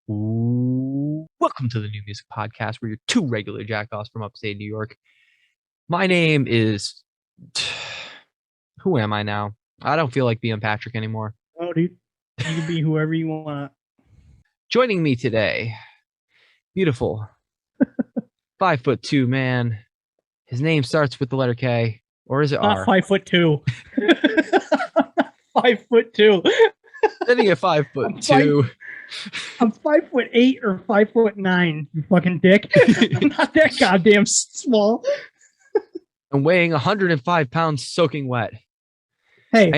Welcome to the New Music Podcast, where you're two regular jackoffs from upstate New York. My name is... Who am I now? I don't feel like being Patrick anymore. Oh, dude. You can be whoever you want. Joining me today, beautiful 5'2" man. His name starts with the letter K, or is it R? 5'2". 5'2". Sitting at 5'2". I'm 5'8" or 5'9", you fucking dick. I'm not that goddamn small. And weighing 105 pounds soaking wet. Hey,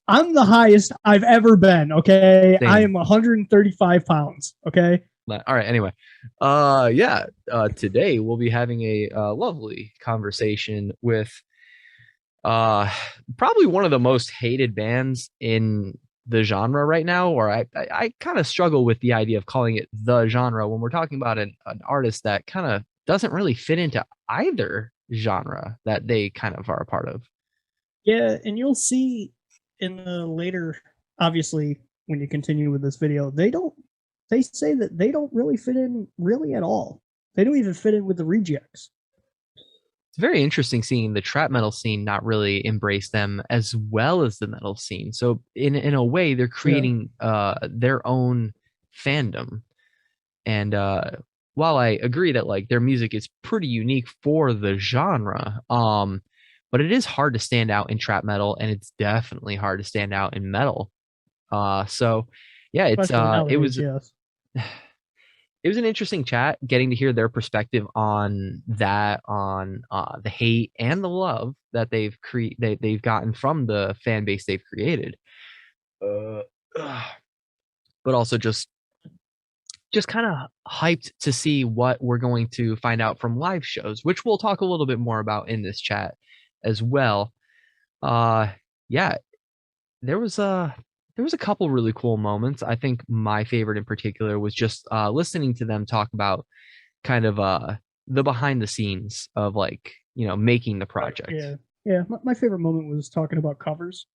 I'm the highest I've ever been, okay? Same. I am 135 pounds, okay? All right, anyway. Today we'll be having a lovely conversation with probably one of the most hated bands in the genre right now, or I kind of struggle with the idea of calling it the genre when we're talking about an artist that kind of doesn't really fit into either genre that they kind of are a part of. Yeah, and you'll see in the later, obviously, when you continue with this video, they say that they don't really fit in really at all. They don't even fit in with the rejects. It's very interesting seeing the trap metal scene not really embrace them as well as the metal scene. So in a way, they're creating their own fandom. And while I agree that like their music is pretty unique for the genre, but it is hard to stand out in trap metal, and it's definitely hard to stand out in metal. So yeah, it was an interesting chat, getting to hear their perspective on that, on the hate and the love that they've gotten from the fan base they've created. But also just kind of hyped to see what we're going to find out from live shows, which we'll talk a little bit more about in this chat as well. There was a couple really cool moments. I think my favorite in particular was just listening to them talk about kind of the behind the scenes of like, you know, making the project. Yeah. My favorite moment was talking about covers.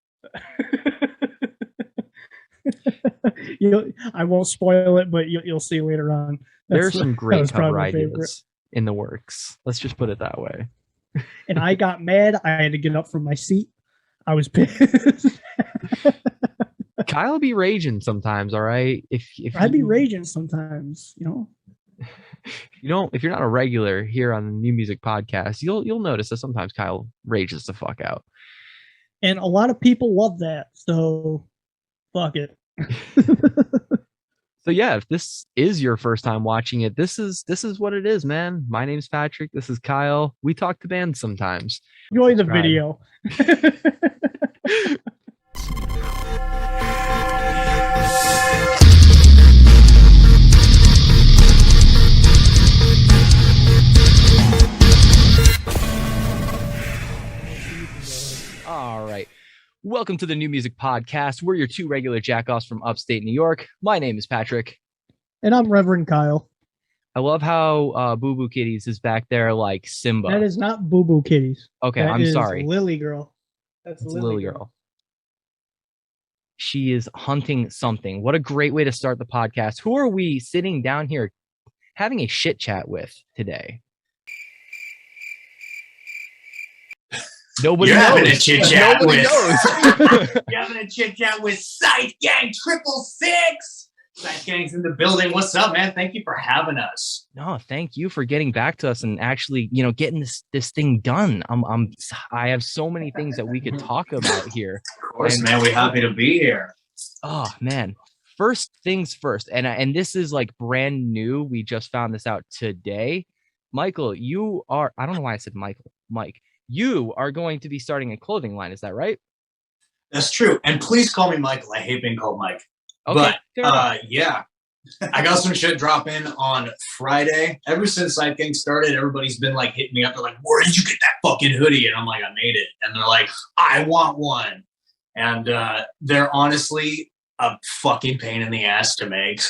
I won't spoil it, but you'll see later on. There's some great cover ideas in the works. Let's just put it that way. And I got mad. I had to get up from my seat. I was pissed. Kyle be raging sometimes, all right? If I'd be raging sometimes, you know. If you're not a regular here on the New Music Podcast, you'll notice that sometimes Kyle rages the fuck out. And a lot of people love that, so fuck it. So yeah, if this is your first time watching it, this is what it is, man. My name's Patrick. This is Kyle. We talk to bands sometimes. Enjoy the video. All right. Welcome to the New Music Podcast. We're your two regular jackoffs from upstate New York. My name is Patrick. And I'm Reverend Kyle. I love how Boo Boo Kitties is back there like Simba. That is not Boo Boo Kitties. Okay, I'm sorry. Lily Girl. That's Lily Girl. She is hunting something. What a great way to start the podcast. Who are we sitting down here having a shit chat with today? Nobody knows. Having a chit chat Nobody knows. You're having a chit chat with Scythe Gang 666. Scythe Gang's in the building. What's up, man? Thank you for having us. No, thank you for getting back to us and actually, getting this thing done. I have so many things that we could talk about here. Of course, man. We're happy to be here. Oh man. First things first, and this is like brand new. We just found this out today. Michael, you are. I don't know why I said Michael. Mike. You are going to be starting a clothing line. Is that right? That's true. And please call me Michael. I hate being called Mike. Okay, but yeah, I got some shit dropping on Friday. Ever since Scythe Gang started, everybody's been like hitting me up. They're like, where did you get that fucking hoodie? And I'm like, I made it. And they're like, I want one. And they're honestly a fucking pain in the ass to make.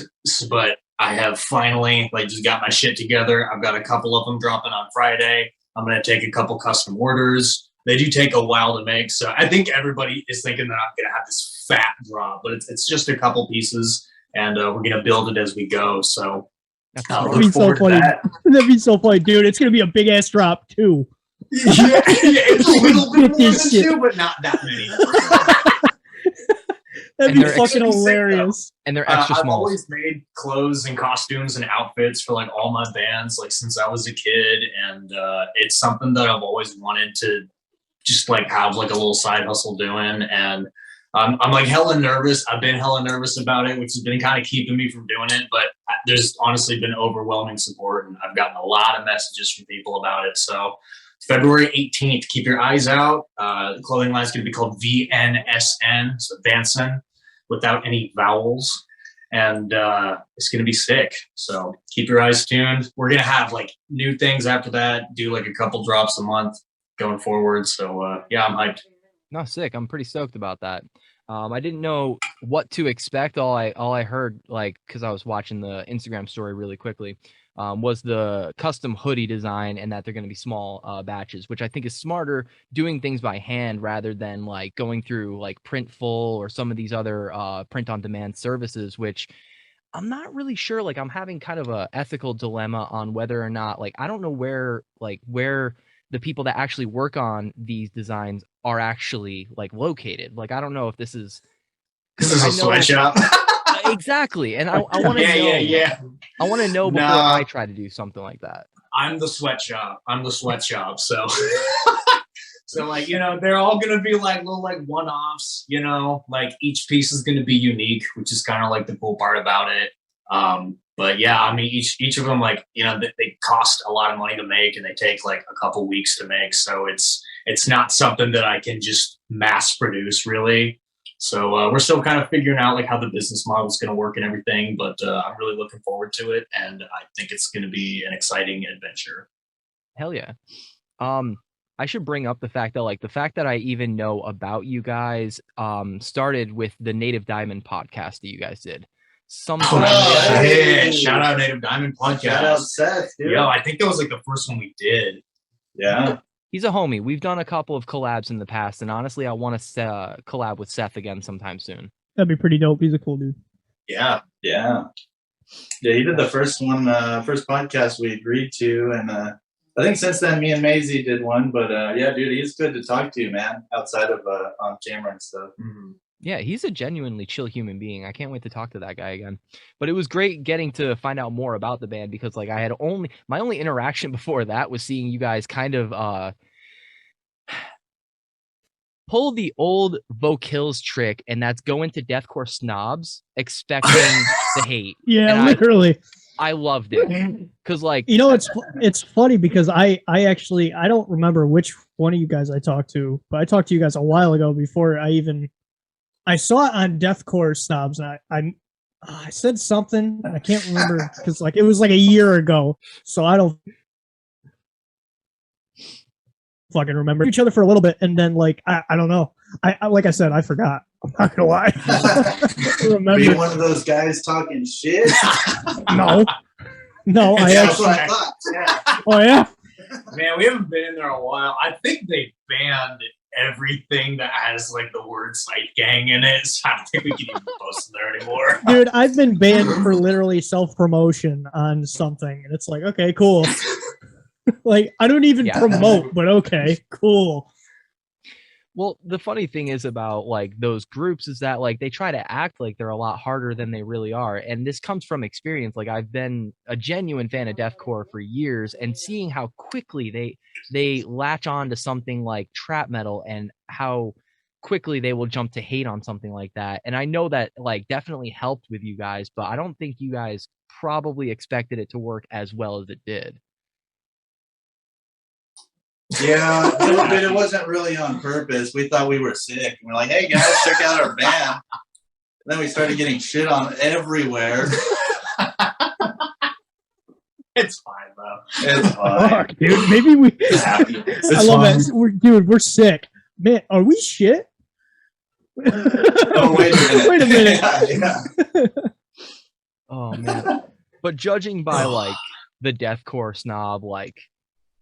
But I have finally just got my shit together. I've got a couple of them dropping on Friday. I'm going to take a couple custom orders. They do take a while to make. So I think everybody is thinking that I'm going to have this fat drop, but it's just a couple pieces. and we're gonna build it as we go. So That'd look be so forward to funny. that. That'd be so funny, dude. It's gonna be a big ass drop too. Yeah, it's a little bit more than This shit. 2, but not that many. That'd And be they're fucking extra sick, hilarious. And they're extra I've small. always made clothes and costumes and outfits for like all my bands, like since I was a kid, and it's something that I've always wanted to just like have like a little side hustle doing. And I'm like hella nervous. I've been hella nervous about it, which has been kind of keeping me from doing it. But there's honestly been overwhelming support, and I've gotten a lot of messages from people about it. So February 18th, keep your eyes out. The clothing line is going to be called VNSN, so Vanson, without any vowels. And it's going to be sick. So keep your eyes tuned. We're going to have like new things after that, do like a couple drops a month going forward. So yeah, I'm hyped. No, sick. I'm pretty stoked about that. I didn't know what to expect. All I heard, like, because I was watching the Instagram story really quickly, was the custom hoodie design, and that they're going to be small batches, which I think is smarter, doing things by hand rather than like going through like Printful or some of these other print on demand services, which I'm not really sure. Like, I'm having kind of a ethical dilemma on whether or not, like, I don't know where the people that actually work on these designs are actually like located. Like, I don't know if this is a sweatshop. Exactly. And I want to know. Yeah. I want to know before I try to do something like that. I'm the sweatshop. So so like, you know, they're all gonna be like little like one-offs, you know, like each piece is gonna be unique, which is kind of like the cool part about it. But yeah, I mean, each of them, like, you know, they cost a lot of money to make, and they take like a couple weeks to make. So it's not something that I can just mass produce, really. So we're still kind of figuring out like how the business model is going to work and everything. But I'm really looking forward to it, and I think it's going to be an exciting adventure. Hell yeah. I should bring up the fact that I even know about you guys started with the Native Diamond podcast that you guys did. Shout out Native Diamond podcast. Shout out Scythe, dude. Yo, I think that was like the first one we did. Yeah. He's a homie. We've done a couple of collabs in the past, and honestly, I want to collab with Scythe again sometime soon. That'd be pretty dope. He's a cool dude. Yeah. He did the first podcast we agreed to, and I think since then me and Maisie did one. But yeah, dude, he's good to talk to, man. Outside of on camera and stuff. Mm-hmm. Yeah, he's a genuinely chill human being. I can't wait to talk to that guy again. But it was great getting to find out more about the band, because like my only interaction before that was seeing you guys kind of pull the old Vokills trick, and that's go into deathcore snobs expecting the hate. Yeah, and literally. I loved it, because like, you know, it's funny because I don't remember which one of you guys I talked to, but I talked to you guys a while ago before I saw it on Deathcore Snobs, and I said something, and I can't remember because like it was like a year ago, so I don't fucking remember each other for a little bit, and then like I don't know. I like I said, I forgot. I'm not gonna lie. Were you one of those guys talking shit? No, I actually. What I thought. Yeah. Oh yeah. Man, we haven't been in there a while. I think they banned everything that has like the word Scythe Gang in it, so I don't think we can even post in there anymore. Dude, I've been banned for literally self-promotion on something, and it's like, okay, cool. Like, I don't even promote, but okay, cool. Well, the funny thing is about like those groups is that like they try to act like they're a lot harder than they really are, and this comes from experience. Like, I've been a genuine fan of deathcore for years, and seeing how quickly they latch on to something like trap metal, and how quickly they will jump to hate on something like that. And I know that like definitely helped with you guys, but I don't think you guys probably expected it to work as well as it did. Yeah, but it wasn't really on purpose. We thought we were sick. We're like, hey guys, check out our band. And then we started getting shit on everywhere. It's fine, though. It's fine. Fuck, dude, maybe we. I love that. We're sick. Man, are we shit? Oh, wait a minute. Wait a minute. Yeah. Oh man. But judging by like the deathcore snob, like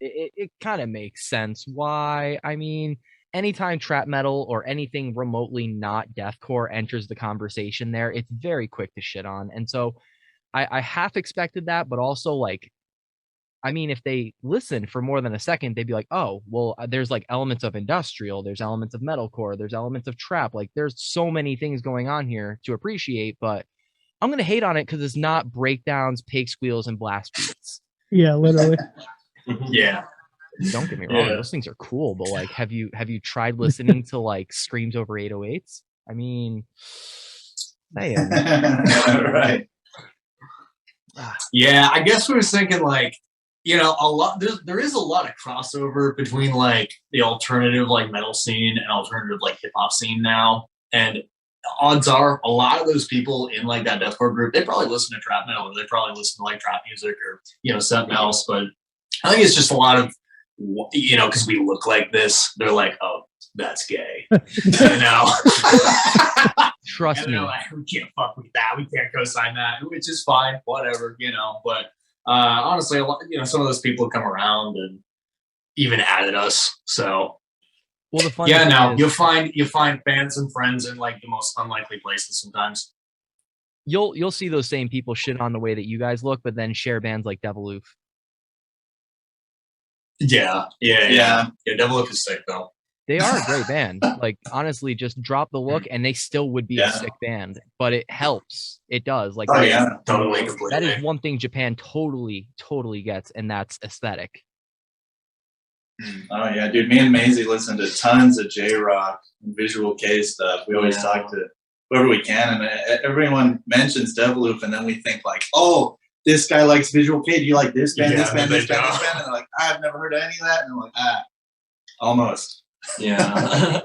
it kind of makes sense why. I mean, anytime trap metal or anything remotely not deathcore enters the conversation there, it's very quick to shit on. And so I half expected that, but also like, I mean, if they listen for more than a second, they'd be like, oh, well, there's like elements of industrial, there's elements of metalcore, there's elements of trap. Like there's so many things going on here to appreciate, but I'm going to hate on it because it's not breakdowns, pig squeals, and blast beats. Yeah, literally. Yeah. Don't get me wrong, those things are cool, but like, have you tried listening to like screams over 808s? I mean, man. Right. Yeah, I guess we were thinking like, you know, a lot. There is a lot of crossover between like the alternative like metal scene and alternative like hip hop scene now, and odds are a lot of those people in like that deathcore group, they probably listen to trap metal, or they probably listen to like trap music or, you know, something else. But I think it's just a lot of, you know, because we look like this, they're like, oh, that's gay, you know. Trust me, like, we can't fuck with that. We can't co-sign that, which is fine, whatever, you know. But honestly, a lot, you know, some of those people have come around and even added us. So, well, the funny yeah, thing no, is, you find fans and friends in like the most unlikely places sometimes. You'll see those same people shit on the way that you guys look, but then share bands like Deviloof. Yeah. Deviloof is sick though. They are a great band. Like, honestly, just drop the look and they still would be a sick band. But it helps. It does. Like, oh yeah, totally, completely. That is one thing Japan totally gets, and that's aesthetic. Oh yeah, dude. Me and Maisie listen to tons of J-Rock and Visual K stuff. We always talk to whoever we can, and everyone mentions Deviloof, and then we think like, oh, this guy likes Visual K. Do you like this band, this band, this band, this band? And they're like, I've never heard of any of that. And I'm like, almost. Yeah.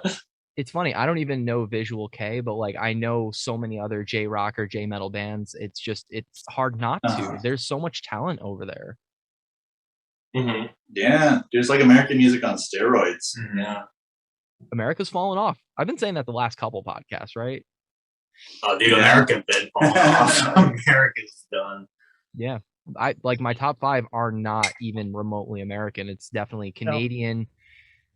It's funny. I don't even know Visual K, but like I know so many other J-Rock or J-Metal bands. It's hard not to. There's so much talent over there. Mm-hmm. Yeah, dude, it's like American music on steroids. Mm-hmm. Yeah. America's fallen off. I've been saying that the last couple podcasts, right? Oh, dude, American been falling off. America's done. Yeah. I like my top 5 are not even remotely American. It's definitely Canadian,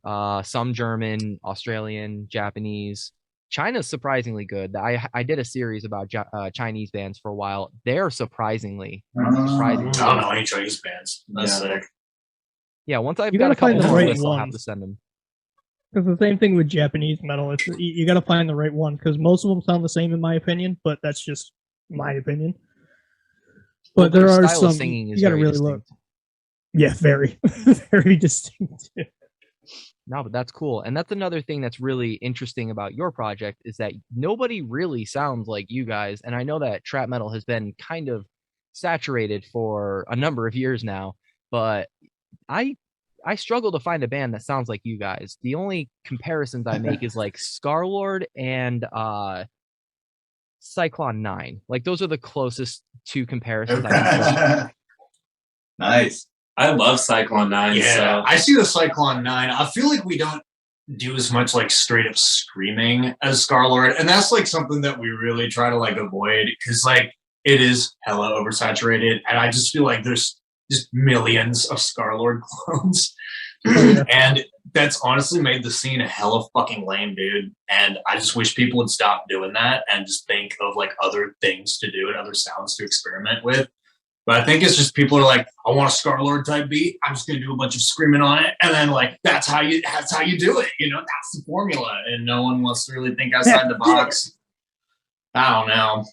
some German, Australian, Japanese. China's surprisingly good. I did a series about Chinese bands for a while. They're surprisingly. I don't know any Chinese bands. That's sick. Yeah, once I've got a couple more lists, I'll have to send them. It's the same thing with Japanese metal. It's you got to find the right one because most of them sound the same in my opinion, but that's just my opinion. But there are some singing is you got to really distinct. look. Yeah, very, very distinctive. No, but that's cool. And that's another thing that's really interesting about your project is that nobody really sounds like you guys. And I know that trap metal has been kind of saturated for a number of years now, but I struggle to find a band that sounds like you guys. The only comparisons I make is like Scarlord and Cyclone 9. Like those are the closest two comparisons I can. Nice. I love Cyclone 9. Yeah, so. I see the Cyclone 9. I feel like we don't do as much like straight up screaming as Scarlord, and that's like something that we really try to like avoid because like it is hella oversaturated, and I just feel like there's just millions of Scarlord clones. And that's honestly made the scene a hella fucking lame, dude. And I just wish people would stop doing that and just think of like other things to do and other sounds to experiment with. But I think it's just people are like, I want a Scarlord type beat. I'm just gonna do a bunch of screaming on it, and then like that's how you do it. You know, that's the formula, and no one wants to really think outside the box. I don't know.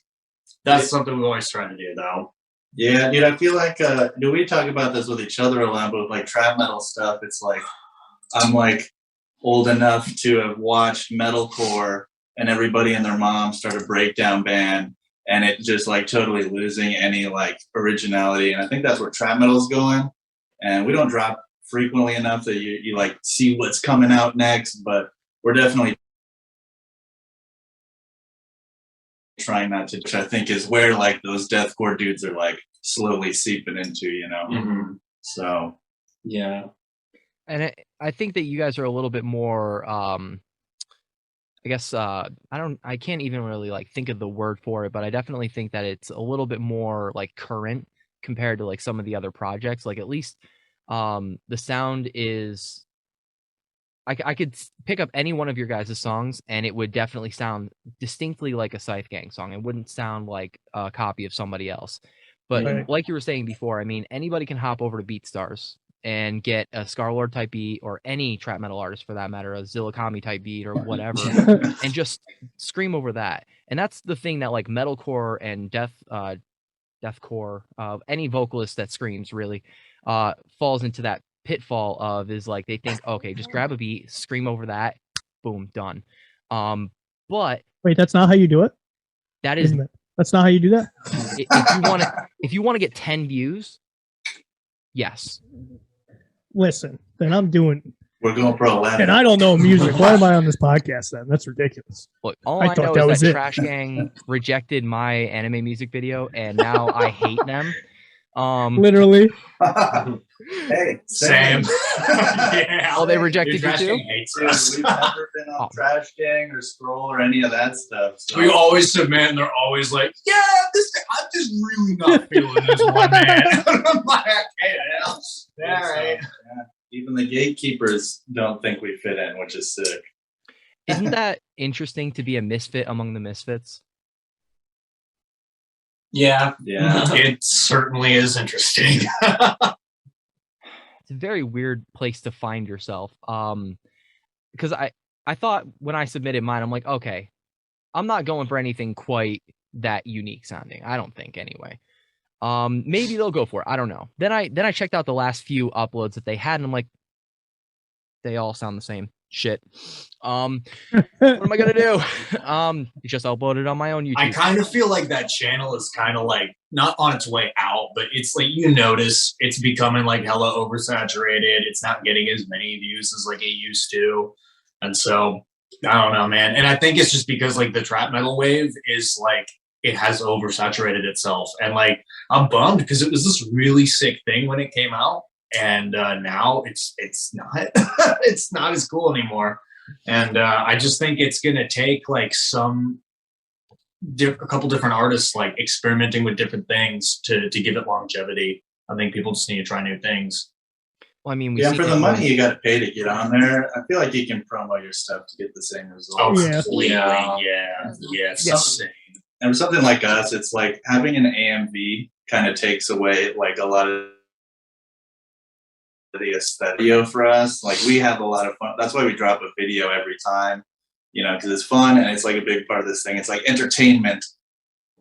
That's something we've always tried to do, though. Yeah, dude, I feel like, do we talk about this with each other a lot, but with like trap metal stuff, it's like, I'm like old enough to have watched metalcore and everybody and their mom start a breakdown band and it just like totally losing any like originality. And I think that's where trap metal's going. And we don't drop frequently enough that you like see what's coming out next, but we're definitely trying not to, which I think is where like those deathcore dudes are like slowly seeping into, you know. Mm-hmm. So yeah, and I think that you guys are a little bit more I guess I can't even really like think of the word for it, but I definitely think that it's a little bit more like current compared to like some of the other projects. Like at least the sound is I could pick up any one of your guys' songs and it would definitely sound distinctly like a Scythe Gang song. It wouldn't sound like a copy of somebody else. But Right. like you were saying before, I mean, anybody can hop over to BeatStars and get a Scarlord type beat, or any trap metal artist for that matter, a Zillakami type beat or whatever, and just scream over that. And that's the thing that like metalcore and deathcore, any vocalist that screams really falls into that pitfall of, is like they think, okay, just grab a beat, scream over that, boom, done. But Wait, that's not how you do it? that is Isn't it? That's not how you do that? if you want to get 10 views, yes. Listen, then I'm doing, We're going for 11. and I don't know music. Why am I on this podcast then? That's ridiculous. Look, all I I, thought know that is was that it. Trash Gang rejected my anime music video, and now I hate them. Literally. Hey, Same. Yeah. Oh, they rejected you Trash too? Gang hates Dude, us. we've never been on Trash Gang or Scroll or any of that stuff. So. We always submit, and they're always like, "Yeah, I'm just really not feeling this one, man." I'm like, "Okay, yeah, all right." Yeah. Even the gatekeepers don't think we fit in, which is sick. Isn't that interesting to be a misfit among the misfits? Yeah. Yeah. It certainly is interesting. It's a very weird place to find yourself. Because I thought when I submitted mine, I'm like, okay, I'm not going for anything quite that unique sounding. I don't think anyway. Maybe they'll go for it. I don't know. Then I checked out the last few uploads that they had, and I'm like, they all sound the same. Shit. What am I gonna do? Just upload it on my own YouTube. I kind of feel like that channel is kind of like not on its way out, but it's like you notice it's becoming like hella oversaturated. It's not getting as many views as like it used to, and so I don't know, man. And I think it's just because like the trap metal wave is like it has oversaturated itself, and like I'm bummed because it was this really sick thing when it came out, and now it's not it's not as cool anymore. And I just think it's gonna take like a couple different artists like experimenting with different things to give it longevity. I think people just need to try new things. Well, I mean, Yeah, for the money you got to pay to get on there, I feel like you can promo your stuff to get the same results. Oh, Yeah. completely. Yeah. Yeah, it's Yeah. insane. And for something like us, it's like having an AMV kind of takes away like a lot of the aesthetic for us. Like we have a lot of fun. That's why we drop a video every time, you know, because it's fun and it's like a big part of this thing. It's like entertainment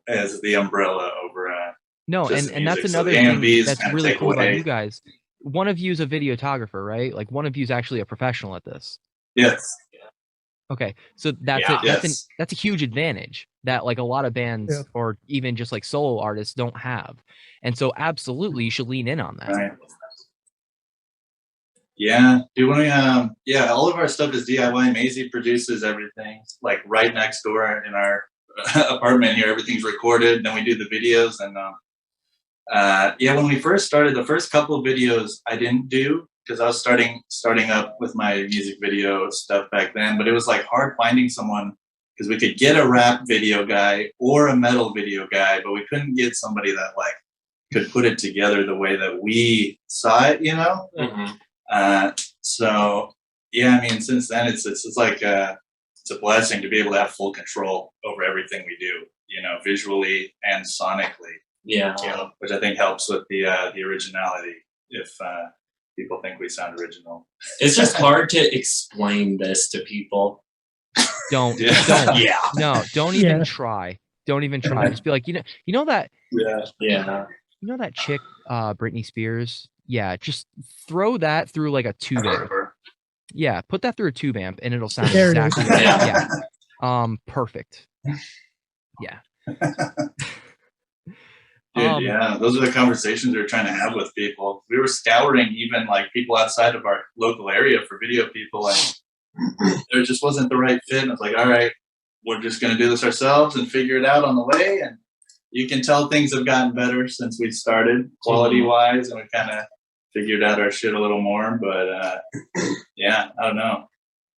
as the umbrella over. No, just and that's music. So another the thing AMVs that's kinda really take cool about away. you guys. One of you is a videographer, right? Like one of you is actually a professional at this. Yes. Okay, so that's Yeah. that's a huge advantage that like a lot of bands Yeah. or even just like solo artists don't have, and so absolutely you should lean in on that. Right. Yeah, do we? Yeah, all of our stuff is DIY. Maisie produces everything, like right next door in our apartment here. Everything's recorded. Then we do the videos, and yeah, when we first started, the first couple of videos I didn't do because I was starting up with my music video stuff back then. But it was like hard finding someone because we could get a rap video guy or a metal video guy, but we couldn't get somebody that like could put it together the way that we saw it, you know. Mm-hmm. So yeah, I mean, since then it's like it's a blessing to be able to have full control over everything we do, you know, visually and sonically. Yeah. You know, which I think helps with the originality. If people think we sound original, It's just hard to explain this to people. Don't Yeah. no, don't even Yeah. try. Don't even try. Just be like, you know that Yeah. you know that chick, Britney Spears. Yeah, just throw that through like a tube amp. Yeah, put that through a tube amp, and it'll sound There it is. exactly Yeah. perfect. Yeah. Dude, yeah, those are the conversations we were trying to have with people. We were scouring even like people outside of our local area for video people, and there just wasn't the right fit. And I was like, all right, we're just going to do this ourselves and figure it out on the way. And you can tell things have gotten better since we started quality wise, and we kind of figured out our shit a little more. But yeah, I don't know.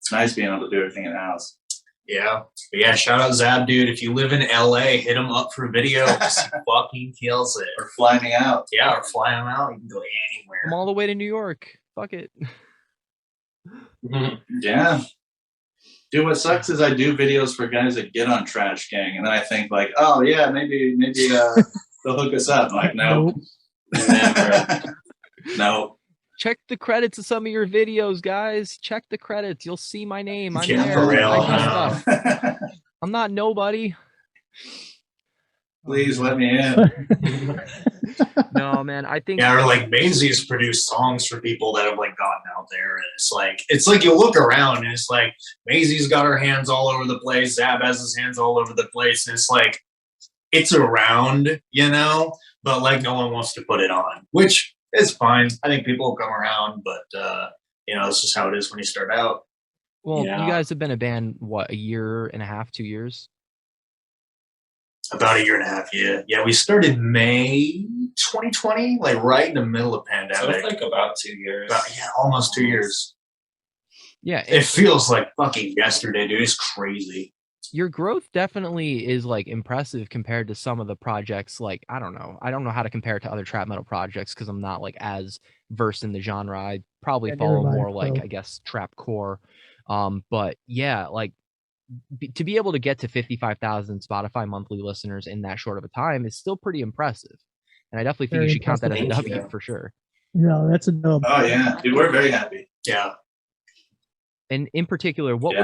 It's nice being able to do everything in house. Yeah. But yeah, shout out Zab, dude. If you live in LA, hit him up for videos. He fucking kills it. Or fly me out. Yeah, or fly him out. You can go Come anywhere. all the way to New York. Fuck it. Yeah. Dude, what sucks is I do videos for guys that get on Trash Gang, and then I think like, oh yeah, maybe they'll hook us up. I'm like, no, never. No. Check the credits of some of your videos, guys. Check the credits. You'll see my name. I'm Yeah, there. for real. I do stuff. I'm not nobody. Please let me in. No, man. I think. Yeah, or like Maisie's produced songs for people that have like gotten out there, and it's like you look around and it's like Maisie's got her hands all over the place, Zab has his hands all over the place, and it's like it's around, you know, but like no one wants to put it on, which is fine. I think people will come around, but you know, it's just how it is when you start out. Well, Yeah. you guys have been a band, what, a year and a half, 2 years? About a year and a half, yeah. Yeah, we started May 2020, like right in the middle of So pandemic. it's like about 2 years. Almost 2 years. Yeah. It feels like fucking yesterday, dude. It's crazy. Your growth definitely is like impressive compared to some of the projects. Like, I don't know how to compare it to other trap metal projects because I'm not like as versed in the genre. I probably Yeah, follow neither am I, more like, so. I guess, trap core. But yeah, like to be able to get to 55,000 Spotify monthly listeners in that short of a time is still pretty impressive. And I definitely think Very you should count that as a impressive. W Thank you. for sure. No, that's a dub. Oh yeah, dude, we're very happy. Yeah. And in particular, what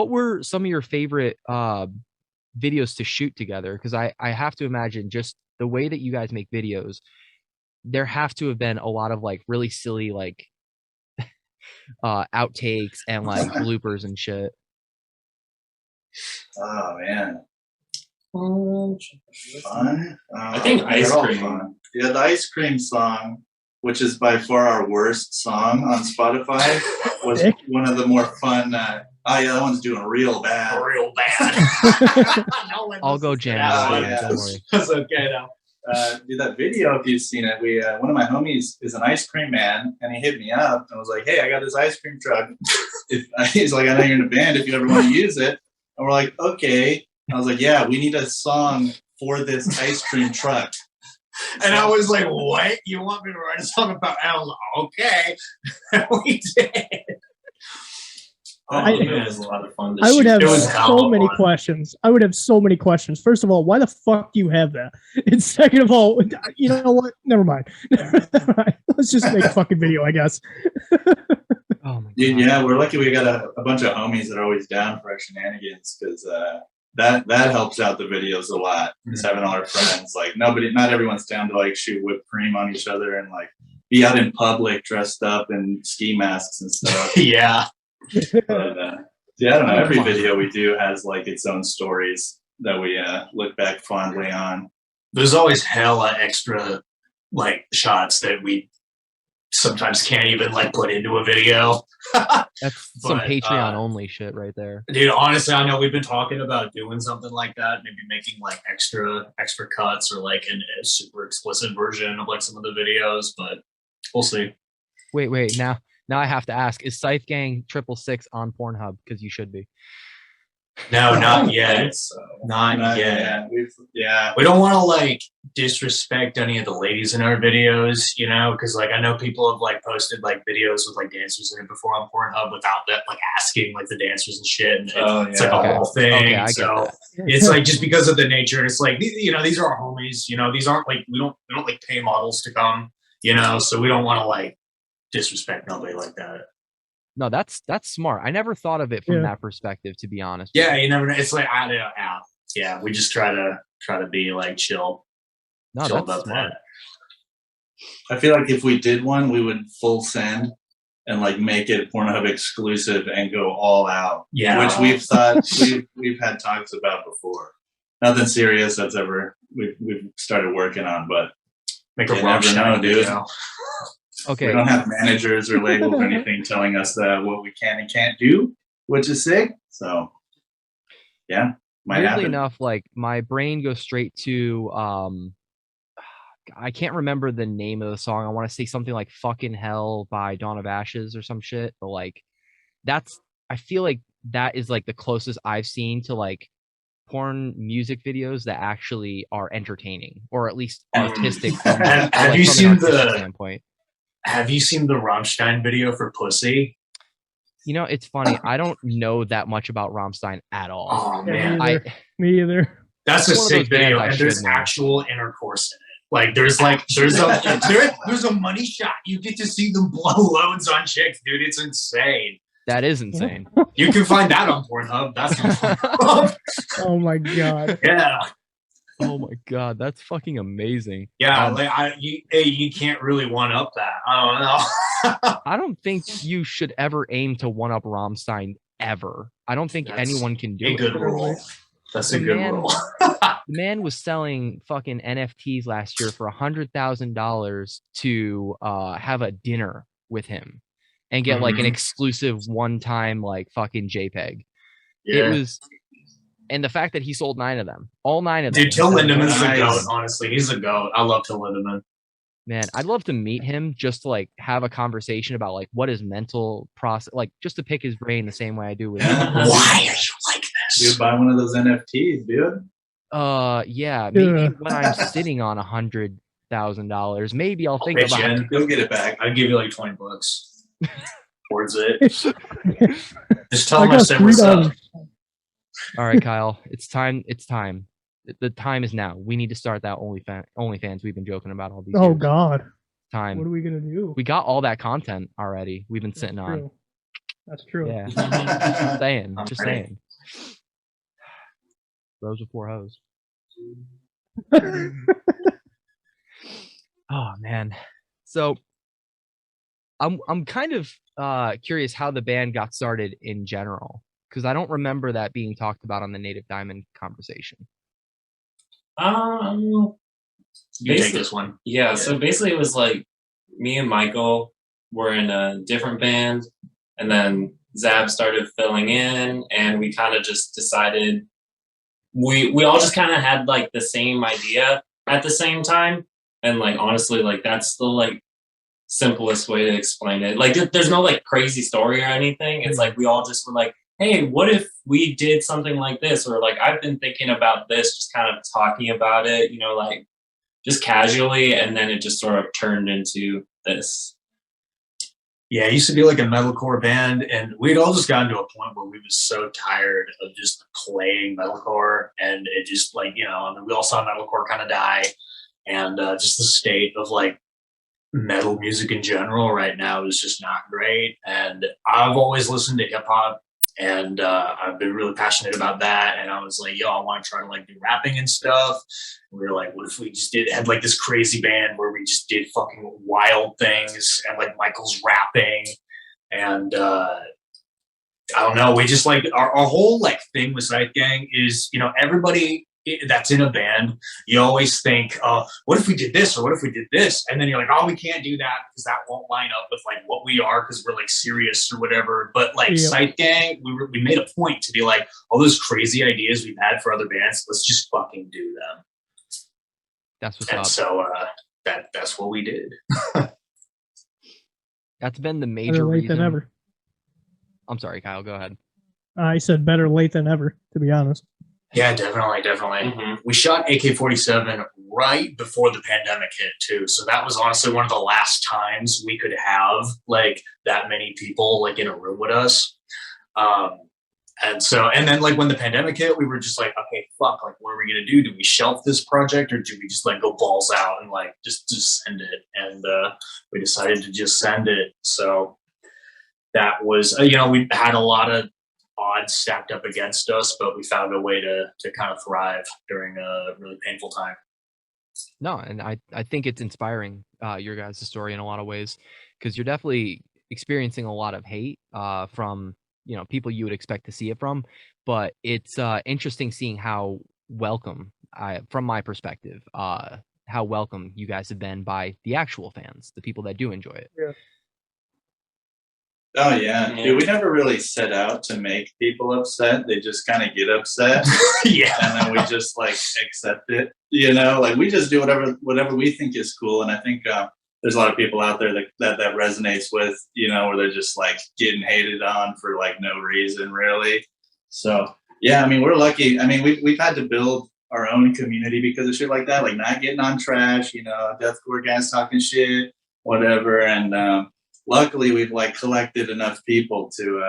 were some of your favorite videos to shoot together? Because I have to imagine just the way that you guys make videos, there have to have been a lot of like really silly like outtakes and like bloopers and shit. Oh man, fun. I think they're Ice all Cream. fun. Yeah, the ice cream song, which is by far our worst song on Spotify, was Nick? one of the more fun. Oh yeah, that one's doing real bad. Real bad. I'll go jam Oh, it. yeah. Don't worry. That's okay now. Dude, that video, if you've seen it, we one of my homies is an ice cream man, and he hit me up and was like, "Hey, I got this ice cream truck. He's like, I know you're in a band. If you ever want to use it," and we're like, "Okay." I was like, "Yeah, we need a song for this ice cream truck." And I was like, what? You want me to write a song about? And I was like, okay. We did. Oh, I- man, it was a lot of fun to I would shoot. have It was so hella many fun. questions. I would have so many questions. First of all, why the fuck do you have that? And second of all, you know what? Never mind. Let's just make a fucking video, I guess. Oh my god. Yeah, we're lucky we got a bunch of homies that are always down for our shenanigans because that helps out the videos a lot. Just having all our friends, like not everyone's down to like shoot whipped cream on each other and like be out in public dressed up in ski masks and stuff. Yeah. But yeah, I don't know. Every video we do has like its own stories that we look back fondly on. There's always hella extra like shots that we sometimes can't even like put into a video. That's some But, Patreon only shit right there. Dude, honestly, I know we've been talking about doing something like that, maybe making like extra cuts or like a super explicit version of like some of the videos, but we'll see. Wait, now I have to ask, is Scythe Gang 666 on Pornhub? Because you should be. No, not yet. So, Not yet. Yeah. We don't want to like disrespect any of the ladies in our videos, you know, because like I know people have like posted like videos with like dancers in it before on Pornhub without that like asking like the dancers and shit, and it's like a Okay. whole thing. Okay, I get So that. it's like just because of the nature, and it's like you know these are our homies, you know, these aren't like we don't like pay models to come, you know, so we don't want to like disrespect nobody like that. No, that's smart. I never thought of it from Yeah. that perspective, to be honest. Yeah, you never know. It's like I don't know. Yeah, we just try to be like chill No, chill that's about smart. I feel like if we did one, we would full send and like make it Pornhub exclusive and go all out. Yeah. Which we've thought we've had talks about before. Nothing serious that's ever we've started working on, but Make a you never know, dude. video. Okay. We don't have managers or labels or anything telling us what we can and can't do, which is sick. So yeah, might Weirdly happen. enough, like my brain goes straight to I can't remember the name of the song. I want to say something like "Fucking Hell" by Dawn of Ashes or some shit. But like, I feel like that is like the closest I've seen to like porn music videos that actually are entertaining or at least artistic. From, Have like, you from seen an artistic the standpoint? Have you seen the Rammstein video for Pussy? You know, it's funny. I don't know that much about Rammstein at all. Oh Yeah, man, me either. that's a One of sick those bands video, I and there's should know. actual intercourse in it. Like there's a money shot. You get to see them blow loads on chicks, dude. It's insane. That is insane. You can find that on Pornhub. That's on Pornhub. Oh my god. Yeah. Oh my god, that's fucking amazing. Yeah, you can't really one up that. I don't know. I don't think you should ever aim to one up Rammstein ever. I don't think That's anyone can do a it. good rule. That's a The good man- rule. The man was selling fucking NFTs last year for $100,000 to have a dinner with him and get like an Mhm. exclusive one-time like fucking JPEG. Yeah. It was, and the fact that he sold 9 of them, all 9 of them. Dude, Till Lindeman's a Nice. goat, honestly. He's a goat. I love Till Lindemann. Man, I'd love to meet him just to like have a conversation about like what his mental process, like just to pick his brain the same way I do with. Why are you like this? Dude, buy one of those NFTs, dude. Yeah, maybe Yeah. when I'm sitting on $100,000, maybe I'll think pitch about in. it. You'll get it back. I'd give you like $20 towards it. Just tell I him I got said what's up. $3. All right, Kyle, it's time. It's time. The time is now. We need to start that OnlyFans we've been joking about all these Oh years. god. Time. What are we gonna do? We got all that content already. We've been sitting on. True. That's true. Yeah. Just saying. I'm Just ready. saying. Rose with 4 hoes. Oh man. So I'm kind of curious how the band got started in general, because I don't remember that being talked about on the Native Diamond conversation. You take Basically, this one. yeah. So basically, it was like me and Michael were in a different band, and then Zab started filling in, and we kind of just decided we all just kind of had like the same idea at the same time, and like honestly, like that's the like simplest way to explain it. Like there's no like crazy story or anything. It's like we all just were like, hey, what if we did something like this? Or like, I've been thinking about this, just kind of talking about it, you know, like just casually. And then it just sort of turned into this. Yeah, it used to be like a metalcore band, and we'd all just gotten to a point where we was so tired of just playing metalcore, and it just like, you know, I mean, we all saw metalcore kind of die, and just the state of like metal music in general right now is just not great. And I've always listened to hip hop, and I've been really passionate about that. And I was like, yo, I want to try to like do rapping and stuff. And we were like, what if we just had like this crazy band where we just did fucking wild things, and like Michael's rapping, and I don't know, we just like our whole like thing with Scythe Gang is, you know, everybody that's in a band, you always think, what if we did this, or what if we did this? And then you're like, oh, we can't do that because that won't line up with like what we are, because we're like serious or whatever. But like Scythe Gang, we made a point to be like, all those crazy ideas we've had for other bands, let's just fucking do them. That's what's And up. so that's what we did. That's been the major Better late reason. than ever. I'm sorry, Kyle. Go ahead. I said better late than ever, to be honest. Yeah, definitely. Mhm. We shot AK-47 right before the pandemic hit too, so that was honestly one of the last times we could have like that many people like in a room with us. And then like when the pandemic hit, we were just like, okay, fuck, like what are we gonna do? Do we shelf this project, or do we just like go balls out and like just send it? And we decided to just send it. So that was, you know, we had a lot of odds stacked up against us, but we found a way to kind of thrive during a really painful time. No, and I think it's inspiring, your guys' story in a lot of ways, because you're definitely experiencing a lot of hate from, you know, people you would expect to see it from, but it's interesting seeing how welcome, from my perspective, how welcome you guys have been by the actual fans, the people that do enjoy it. Yeah. Oh yeah, dude. We never really set out to make people upset. They just kind of get upset, Yeah. and then we just like accept it. You know, like we just do whatever we think is cool. And I think there's a lot of people out there that resonates with, you know, where they're just like getting hated on for like no reason really. So yeah, I mean, we're lucky. I mean, we've had to build our own community because of shit like that, like not getting on trash, you know, deathcore guys talking shit, whatever. And luckily we've like collected enough people to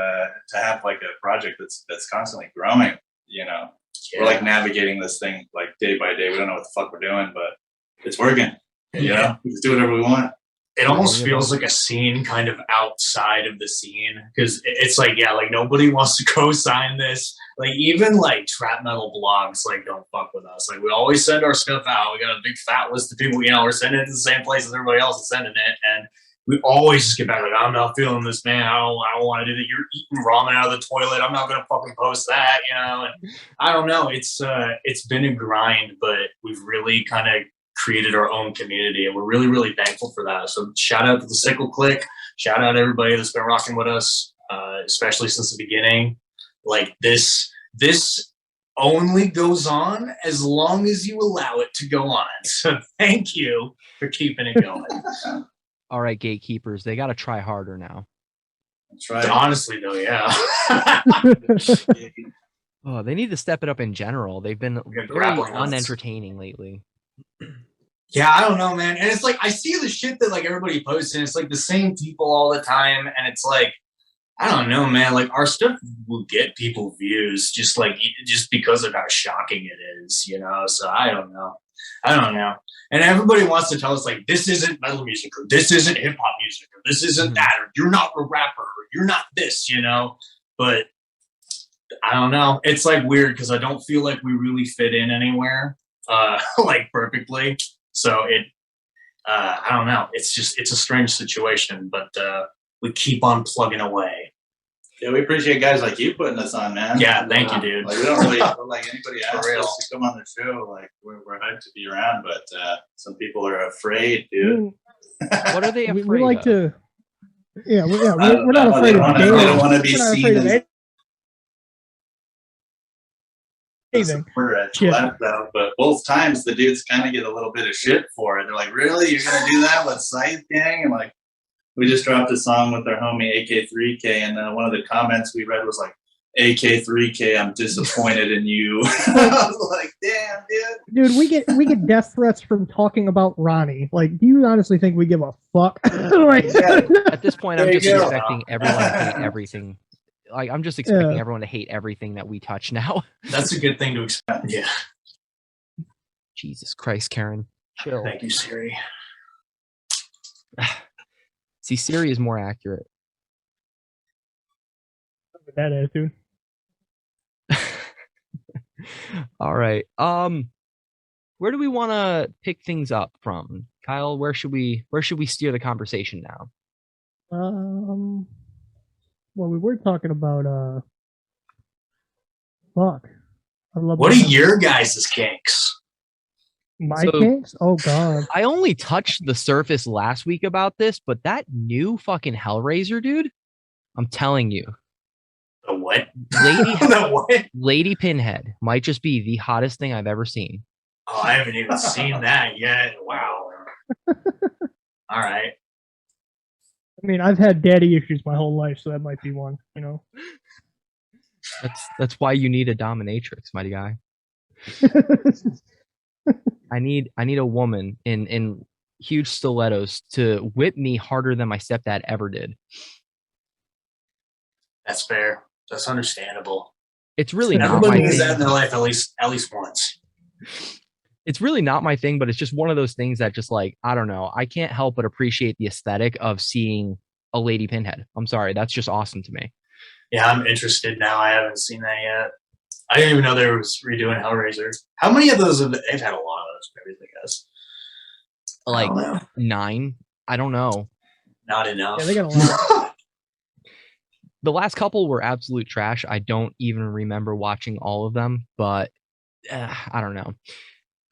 have like a project that's constantly growing. You know, we're like navigating this thing like day by day. We don't know what the fuck we're doing, but it's working. You know, we just do whatever we want. It almost feels like a scene kind of outside of the scene, because it's like, yeah, like nobody wants to co-sign this. Like even like trap metal blogs like don't fuck with us. Like we always send our stuff out. We got a big fat list of people, you know, we're sending it to the same place as everybody else is sending it, and we always just get back like, I'm not feeling this, man. I don't want to do that. You're eating ramen out of the toilet. I'm not gonna fucking post that, you know. And I don't know. It's been a grind, but we've really kind of created our own community, and we're really, really thankful for that. So shout out to the Sickle Click. Shout out to everybody that's been rocking with us, especially since the beginning. Like this only goes on as long as you allow it to go on. So thank you for keeping it going. All right, gatekeepers, they got to try harder now. That's right. Honestly, though, yeah. Oh, they need to step it up in general. They've been very unentertaining lately. Yeah, I don't know, man. And it's like, I see the shit that like everybody posts, and it's like the same people all the time. And it's like, I don't know, man. Like our stuff will get people views just because of how shocking it is, you know? So I don't know. And everybody wants to tell us like, this isn't metal music, or this isn't hip hop music, or this isn't that, or you're not a rapper, or you're not this, you know? But I don't know. It's like weird because I don't feel like we really fit in anywhere, like perfectly. So I don't know. It's a strange situation, but we keep on plugging away. Yeah, we appreciate guys like you putting us on, man. Yeah, thank you, dude. Like we don't really like anybody asks us to come on the show. Like we're hyped to be around, but some people are afraid, dude. What are they afraid we like of? to. Yeah, we're not afraid of. They don't want to be seen as anything. We're left out, but both times the dudes kind of get a little bit of shit for it. They're like, "Really, you're gonna do that with Scythe Gang?" And like, we just dropped a song with our homie AK3K, and one of the comments we read was like, "AK3K, I'm disappointed in you." I was like, "Damn, dude." Dude, we get death threats from talking about Ronnie. Like, do you honestly think we give a fuck? Like, at this point, I'm just expecting everyone to hate everything. Like, I'm just expecting everyone to hate everything that we touch now. That's a good thing to expect. Yeah. Jesus Christ, Karen. Chill. Thank you, Siri. See, Siri is more accurate. With that attitude. All right. Where do we want to pick things up from? Kyle, where should we steer the conversation now? Well, we were talking about fuck. What are your guys' kinks? My kinks? Oh god. I only touched the surface last week about this, but that new fucking Hellraiser dude, I'm telling you. The what? The what? Lady Pinhead might just be the hottest thing I've ever seen. Oh, I haven't even seen that yet. Wow. All right. I mean, I've had daddy issues my whole life, so that might be one, you know. That's why you need a dominatrix, mighty guy. I need a woman in huge stilettos to whip me harder than my stepdad ever did. That's fair. That's understandable. It's really not everybody my needs thing. that in their life at least once. It's really not my thing, but it's just one of those things that just like, I don't know. I can't help but appreciate the aesthetic of seeing a Lady Pinhead. I'm sorry. That's just awesome to me. Yeah, I'm interested now. I haven't seen that yet. I didn't even know they was redoing Hellraiser. How many of those have they've had a lot of those, everything else. Like 9. I don't know. Not enough. Yeah, they got a lot. The last couple were absolute trash. I don't even remember watching all of them, but I don't know.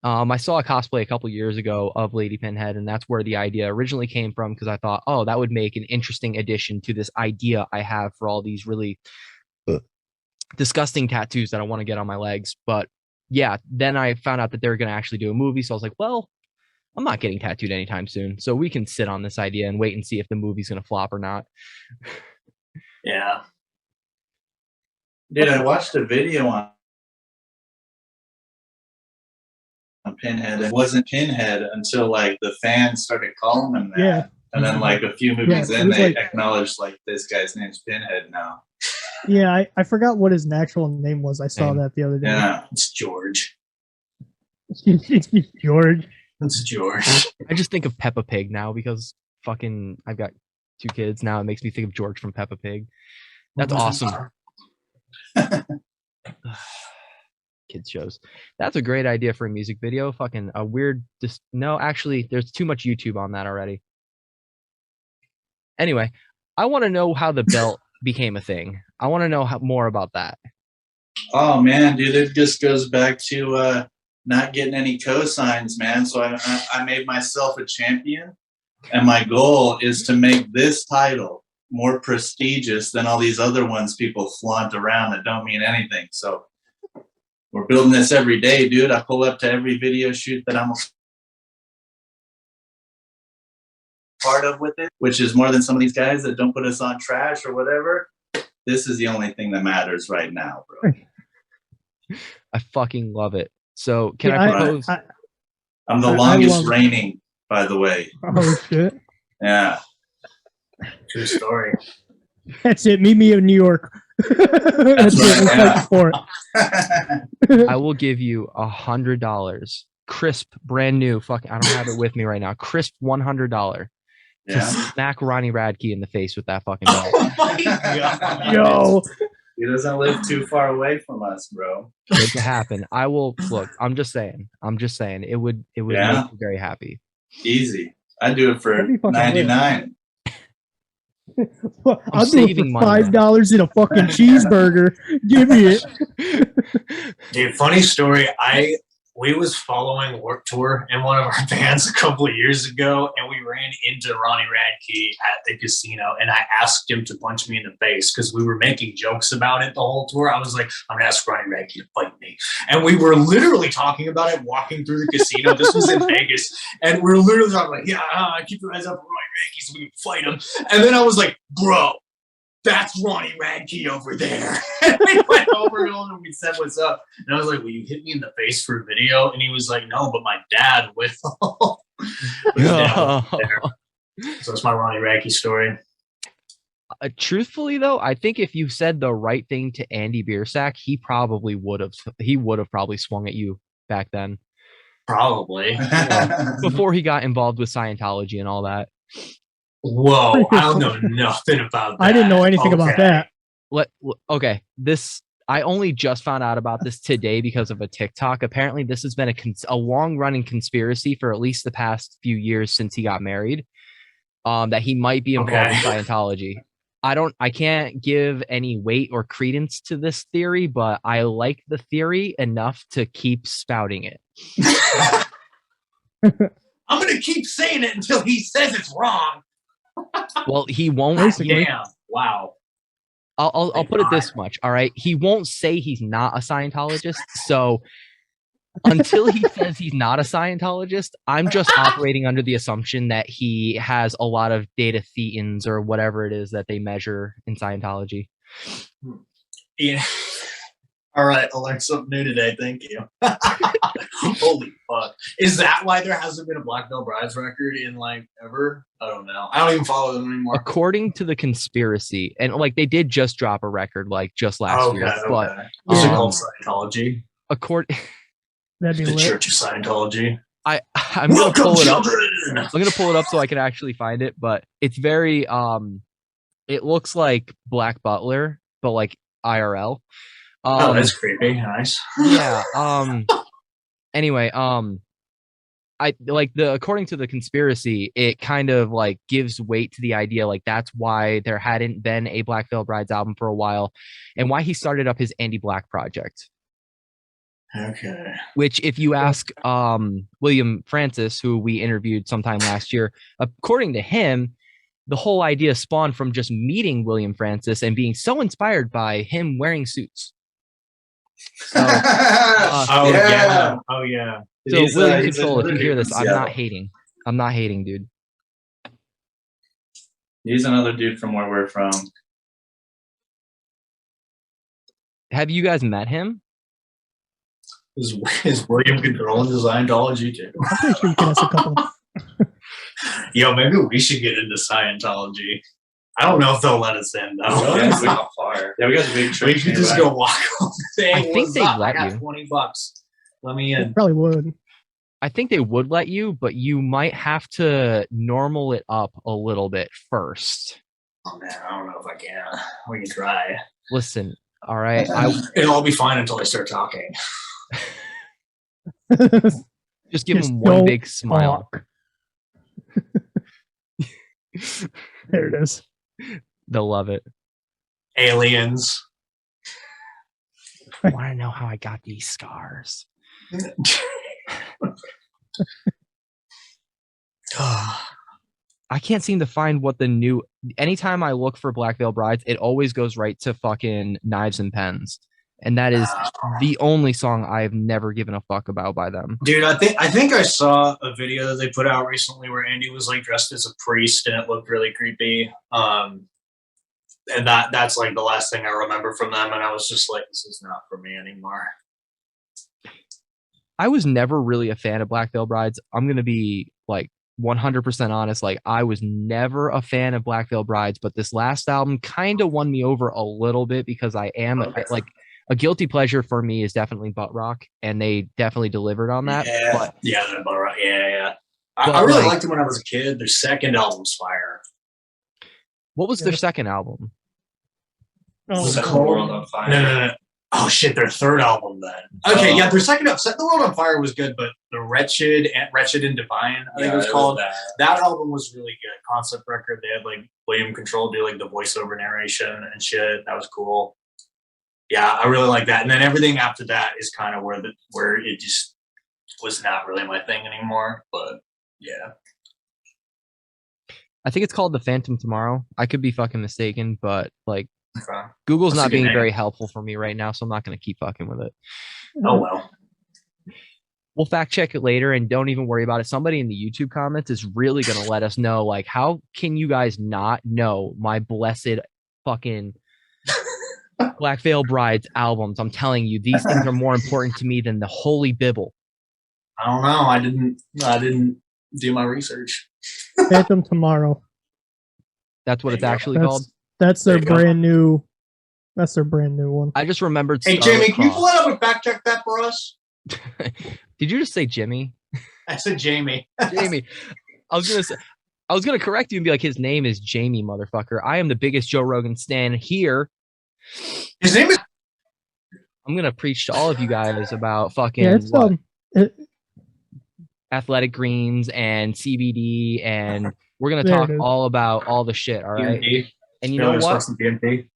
I saw a cosplay a couple years ago of Lady Pinhead, and that's where the idea originally came from, because I thought, oh, that would make an interesting addition to this idea I have for all these really disgusting tattoos that I want to get on my legs. But yeah, then I found out that they're going to actually do a movie, so I was like, well, I'm not getting tattooed anytime soon, so we can sit on this idea and wait and see if the movie's going to flop or not. Yeah. Dude, I watched a video on Pinhead. It wasn't Pinhead until like the fans started calling him that. Yeah. And then like a few movies Yeah, it in, was they like- acknowledged like this guy's name's Pinhead now. Yeah, I forgot what his actual name was. I saw Same. that the other day. Yeah. It's George. George. It's George. I just think of Peppa Pig now because fucking I've got 2 kids now. It makes me think of George from Peppa Pig. That's awesome. Kids shows. That's a great idea for a music video. Fucking a weird. No, actually, there's too much YouTube on that already. Anyway, I want to know how the belt became a thing. I want to know more about that. Oh man, dude, it just goes back to not getting any cosigns, man. So I made myself a champion, and my goal is to make this title more prestigious than all these other ones people flaunt around that don't mean anything. So we're building this every day, dude. I pull up to every video shoot that I'm a part of with it, which is more than some of these guys that don't put us on trash or whatever. This is the only thing that matters right now, bro. I fucking love it. So can Yeah, I propose? I'm the I longest love- reigning, by the way. Oh shit! Yeah. True story. That's it. Meet me in New York. That's right, it. We're yeah. fighting for it. I will give you $100, crisp, brand new. Fucking, I don't have it with me right now. Crisp $100 to Yeah. smack Ronnie Radke in the face with that fucking belt. Oh my god. Yo, He doesn't live too far away from us, bro. Make it happen. I will look. I'm just saying. It would Yeah. make me very happy. Easy. I'd do it for That'd be fucking $99. I'll do it saving for money, man. $5 in a fucking cheeseburger. Give me it. Dude, funny story. We was following Warped Tour in one of our bands a couple of years ago, and we ran into Ronnie Radke at the casino, and I asked him to punch me in the face because we were making jokes about it the whole tour. I was like, I'm gonna ask Ronnie Radke to fight me. And we were literally talking about it walking through the casino. This was in Vegas, and we were literally talking like, yeah, keep your eyes up for Ronnie Radke so we can fight him. And then I was like, bro, that's Ronnie Radke over there. And we went over and we said, what's up? And I was like, will you hit me in the face for a video? And he was like, no, but my dad will. So that's my Ronnie Radke story. Truthfully, though, I think if you said the right thing to Andy Biersack, he probably would have. He would have probably swung at you back then, Probably. before he got involved with Scientology and all that. Whoa, I don't know nothing about that. I didn't know anything about that. Okay, this I only just found out about this today because of a TikTok. Apparently, this has been a long-running conspiracy for at least the past few years since he got married. That he might be involved in Scientology. I can't give any weight or credence to this theory, but I like the theory enough to keep spouting it. I'm gonna keep saying it until he says it's wrong. Well, he won't. Damn. Wow. I'll put it this much. All right. He won't say he's not a Scientologist. So until he says he's not a Scientologist, I'm just operating under the assumption that he has a lot of data thetans or whatever it is that they measure in Scientology. Yeah. All right, I learned something new today. Thank you. Holy fuck. Is that why there hasn't been a Black Veil Brides record in like ever? I don't know. I don't even follow them anymore. According to the conspiracy, and like they did just drop a record like just last year, but Is it Yeah. called Scientology? That'd be The lit. Church of Scientology. I'm gonna pull it up. children! I'm gonna pull it up so I can actually find it, but it's very it looks like Black Butler, but like IRL. Oh, that's creepy. Nice. Yeah. Anyway, I like according to the conspiracy, it kind of like gives weight to the idea like that's why there hadn't been a Black Veil Brides album for a while, and why he started up his Andy Black project. Okay. Which, if you ask William Francis, who we interviewed sometime last year, according to him, the whole idea spawned from just meeting William Francis and being so inspired by him wearing suits. So, Oh yeah. Oh yeah. so He's, William he's Control, if another you hear dude this, from I'm not Seattle. hating. I'm not hating, dude. He's another dude from where we're from. Have you guys met him? Is William controlling the Scientology too? I'm pretty sure you can ask a couple. Yo, maybe we should get into Scientology. I don't know if they'll let us in though. Yeah, it's not far. Yeah, we got the big We church. could just go walk on the thing. I think What's they'd up? let I got you. $20. Let me They in. probably would. I think they would let you, but you might have to normal it up a little bit first. Oh man, I don't know if I can. We can try. Listen, all right. It'll all be fine until I start talking. Just give Just them one don't big smile. talk. There it is. They'll love it. Aliens. I want to know how I got these scars. I can't seem to find what the new. Anytime I look for Black Veil Brides, it always goes right to fucking Knives and Pens, and that is the only song I've never given a fuck about by them. Dude, I think I saw a video that they put out recently where Andy was like dressed as a priest and it looked really creepy. And that's like the last thing I remember from them, and I was just like, this is not for me anymore. I was never really a fan of Black Veil Brides. I'm gonna be like 100% honest. Like, I was never a fan of Black Veil Brides, but this last album kind of won me over a little bit because I am like a guilty pleasure for me is definitely butt rock, and they definitely delivered on that. Yeah, But that butt rock. Yeah. But I really like- liked them when I was a kid. Their second album's fire. what was their second album? Oh, Set the World on Fire. No. Oh shit, their third album then. Okay, yeah, their second album, Set the World on Fire, was good, but the Wretched and Divine, I think it was called. That album was really good. Concept record. They had like William Control do like the voiceover narration and shit. That was cool. Yeah, I really like that. And then everything after that is kind of where it just was not really my thing anymore. But yeah. I think it's called The Phantom Tomorrow. I could be fucking mistaken, but like Okay. Google's That's a not good being name. very helpful for me right now, so I'm not going to keep fucking with it. Oh well. We'll fact check it later, and don't even worry about it. Somebody in the YouTube comments is really going to let us know, like, how can you guys not know my blessed fucking Black Veil Brides albums? I'm telling you, these things are more important to me than the Holy Bible. I don't know. I didn't do my research. Phantom Tomorrow. That's what it's There you go. actually called. That's their There you go. brand new. That's their brand new one. I just remembered. Hey Scarlet Jamie, can you Cross. pull that up and fact check that for us? Did you just say Jimmy? I said Jamie. Jamie. I was gonna correct you and be like, his name is Jamie, motherfucker. I am the biggest Joe Rogan stan here. His name is. I'm gonna preach to all of you guys about fucking Yeah, it's what? it, Athletic Greens and CBD, and we're gonna There talk it is. all about all the shit. All right. DMT. And you know what? Some DMT.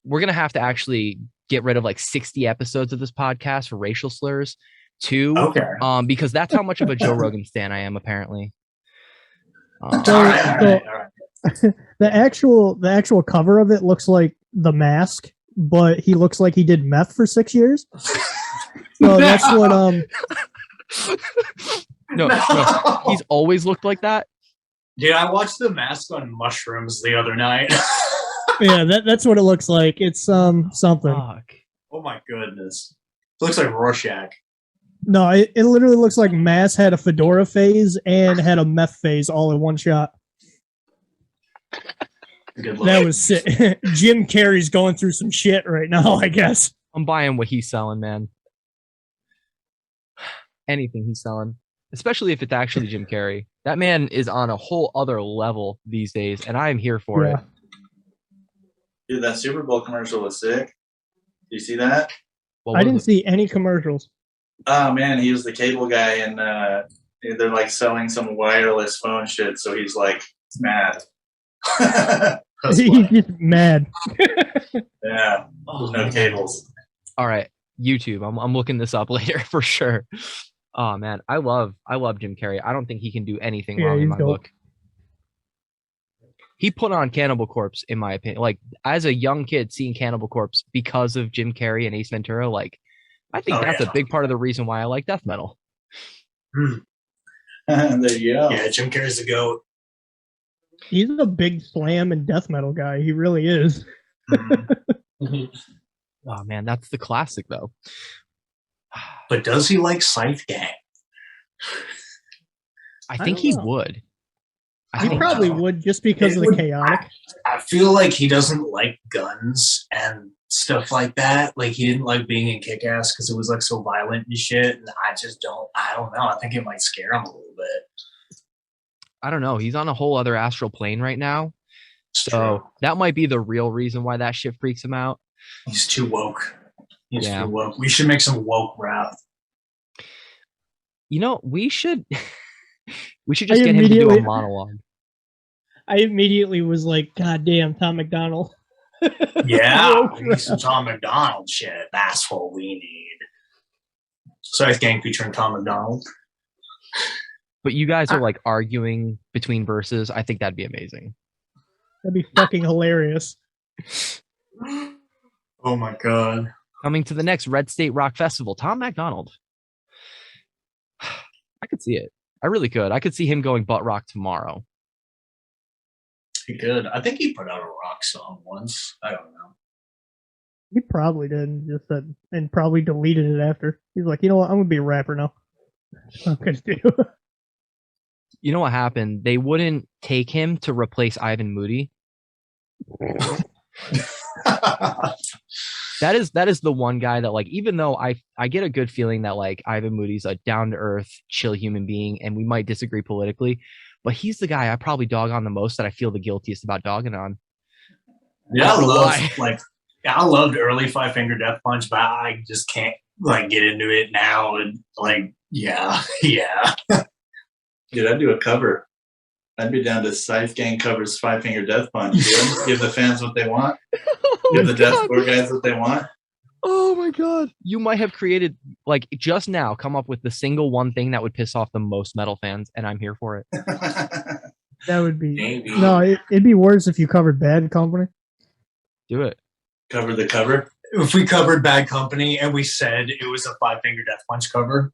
We're gonna have to actually get rid of like 60 episodes of this podcast for racial slurs too. Okay. Because that's how much of a Joe Rogan stan I am, apparently. So- All right. the actual cover of it looks like The Mask, but he looks like he did meth for 6 years. So that's what no, he's always looked like that. Dude, I watched The Mask on mushrooms the other night. yeah, that's what it looks like. It's something. Fuck. Oh my goodness. It looks like Rorschach. No, it literally looks like Mass had a fedora phase and had a meth phase all in one shot. Good luck. That was sick. Jim Carrey's going through some shit right now, I guess. I'm buying what he's selling, man. Anything he's selling, especially if it's actually Jim Carrey. That man is on a whole other level these days, and I am here for it. Dude, that Super Bowl commercial was sick. Do you see that? What I was didn't it? see any commercials. Oh man, he was the cable guy, and they're like selling some wireless phone shit. So he's like mad. That's He's funny. just mad. Yeah, Oh, no man. cables. All right, YouTube. I'm looking this up later for sure. Oh man, I love Jim Carrey. I don't think he can do anything Yeah, wrong in he's my dope. book. He put on Cannibal Corpse, in my opinion. Like, as a young kid seeing Cannibal Corpse because of Jim Carrey and Ace Ventura, like, I think Oh, that's yeah. a big part of the reason why I like death metal. There you go. Yeah, Jim Carrey's the GOAT. He's a big slam and death metal guy. He really is. Mhm. Oh man, that's the classic though. But does he like Scythe Gang? I think don't he know. would. He probably would just because of the chaotic. I feel like he doesn't like guns and stuff like that. Like he didn't like being in Kick-Ass because it was like so violent and shit. And I don't know. I think it might scare him a little bit. I don't know. He's on a whole other astral plane right now. It's So true. that might be the real reason why that shit freaks him out. He's too woke. He's Yeah. too woke. We should make some woke rap. You know, we should just get him to do a monologue. I immediately was like, God damn, Tom McDonald. Yeah, we need some Tom McDonald shit. That's what we need. Scythe Gang featuring Tom McDonald. But you guys are like arguing between verses. I think that'd be amazing. That'd be fucking hilarious. Oh my god. Coming to the next Red State Rock Festival, Tom McDonald. I could see it. I really could. I could see him going butt rock tomorrow. He could. I think he put out a rock song once. I don't know. He probably did, just said, and probably deleted it after. He's like, you know what? I'm gonna be a rapper now. I'm gonna do. You know what happened? They wouldn't take him to replace Ivan Moody. That is the one guy that, like, even though I get a good feeling that like Ivan Moody's a down to earth, chill human being, and we might disagree politically, but he's the guy I probably dog on the most that I feel the guiltiest about dogging on. Yeah, I loved early Five Finger Death Punch, but I just can't like get into it now. And like, yeah. Dude, I'd do a cover. I'd be down to Scythe Gang covers Five Finger Death Punch. Dude. Give the fans what they want. Give the deathcore guys what they want. Oh my god. You might have created, like, just now come up with the single one thing that would piss off the most metal fans, and I'm here for it. That would be Maybe. no. It'd be worse if you covered Bad Company. Do it. Cover the cover. If we covered Bad Company and we said it was a Five Finger Death Punch cover.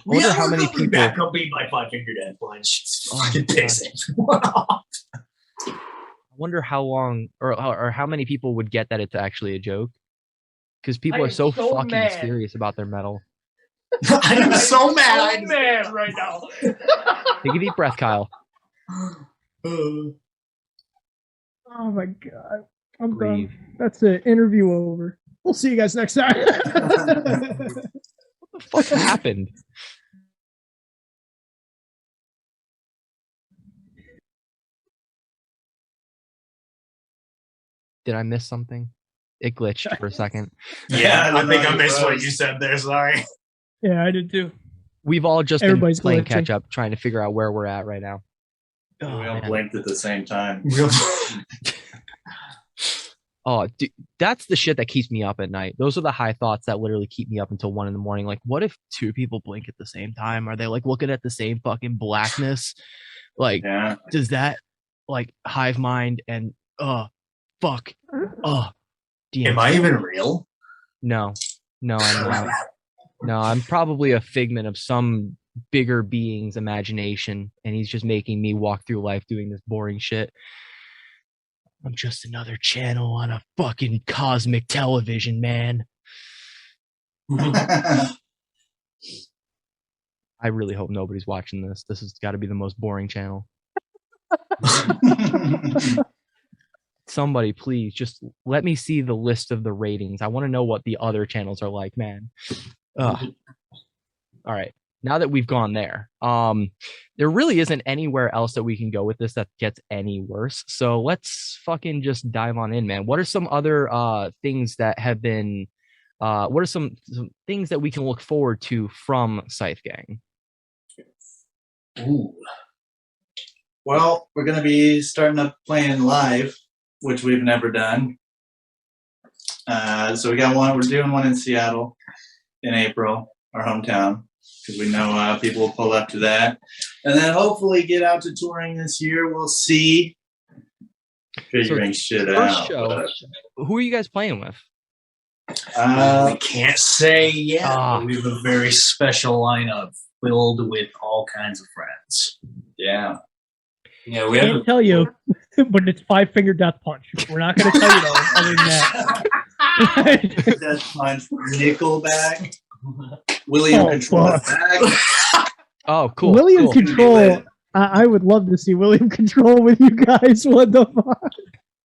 Wonder how many people- Bad Company by Five Finger Death Punch. It's Oh fucking my pissing. Wow. I wonder how long or how many people would get that it's actually a joke. Because people I are am so so fucking mad. serious about their metal. I am so mad. mad right now. Take a deep breath, Kyle. Oh my god. I'm Breathe. done. That's it. Interview over. We'll see you guys next time. What the fuck happened? Did I miss something? It glitched for a second. Yeah, I think I you missed what froze. you said there. Sorry. Yeah, I did too. We've all just been Everybody's playing glitching. catch up, trying to figure out where we're at right now. We all man. blinked at the same time. Oh, dude, that's the shit that keeps me up at night. Those are the high thoughts that literally keep me up until 1 a.m. Like, what if two people blink at the same time? Are they like looking at the same fucking blackness? Like, Yeah. does that like hive mind and fuck damn. Am I even real? No, I'm not. No, I'm probably a figment of some bigger being's imagination, and he's just making me walk through life doing this boring shit. I'm just another channel on a fucking cosmic television, man. I really hope nobody's watching this. This has got to be the most boring channel. Somebody, please, just let me see the list of the ratings. I want to know what the other channels are like, man. Ugh. All right. Now that we've gone there, there really isn't anywhere else that we can go with this that gets any worse. So let's fucking just dive on in, man. What are some other things that have been, what are some things that we can look forward to from Scythe Gang? Ooh. Well, we're going to be starting up playing live, which we've never done. So we got one. We're doing one in Seattle in April, our hometown, because we know people will pull up to that. And then hopefully get out to touring this year. We'll see. Figuring shit First out. show, who are you guys playing with? I can't say yet. Ah. But we have a very special lineup filled with all kinds of friends. Yeah. Yeah, we I have can't tell you, but it's Five Finger Death Punch. We're not going to tell you though, other than that. That's fine. Nickelback. William Oh, Control fuck. Back. Oh, cool. William cool. Control. I would love to see William Control with you guys. What the fuck?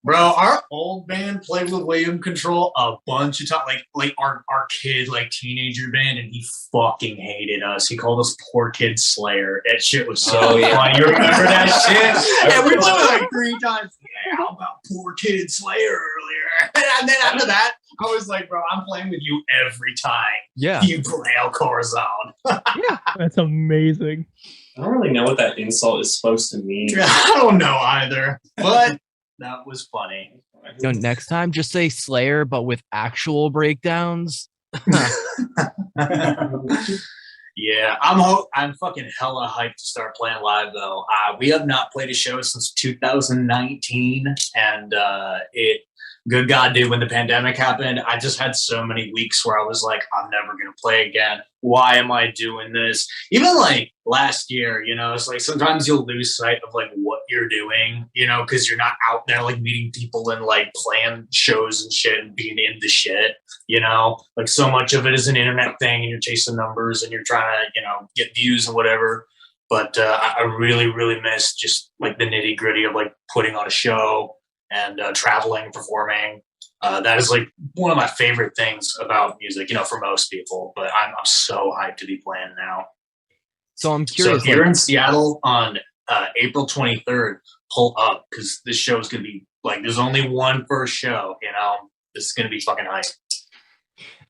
Bro, our old band played with William Control a bunch of times, like our kid, like teenager band, and he fucking hated us. He called us poor kid Slayer. That shit was so funny. You remember that shit? Yeah, we played it like 3 times. Yeah, how about poor kid Slayer earlier? And then after that, I was like, bro, I'm playing with you every time. Yeah. You play El Corazon. Yeah, that's amazing. I don't really know what that insult is supposed to mean. I don't know either, but that was funny. Next time, just say Slayer, but with actual breakdowns. Yeah, I'm fucking hella hyped to start playing live though. We have not played a show since 2019, and good God, dude, when the pandemic happened, I just had so many weeks where I was like, I'm never gonna play again. Why am I doing this? Even like last year, it's like sometimes you'll lose sight of like what you're doing, because you're not out there like meeting people and like playing shows and shit and being in the shit, like so much of it is an internet thing and you're chasing numbers and you're trying to, get views and whatever. But I really, really miss just like the nitty gritty of like putting on a show and traveling, performing. That is like one of my favorite things about music, for most people. But I'm so hyped to be playing now. So I'm curious. So if you're in Seattle on April 23rd, pull up because this show is gonna be like there's only one first show. This is gonna be fucking hype.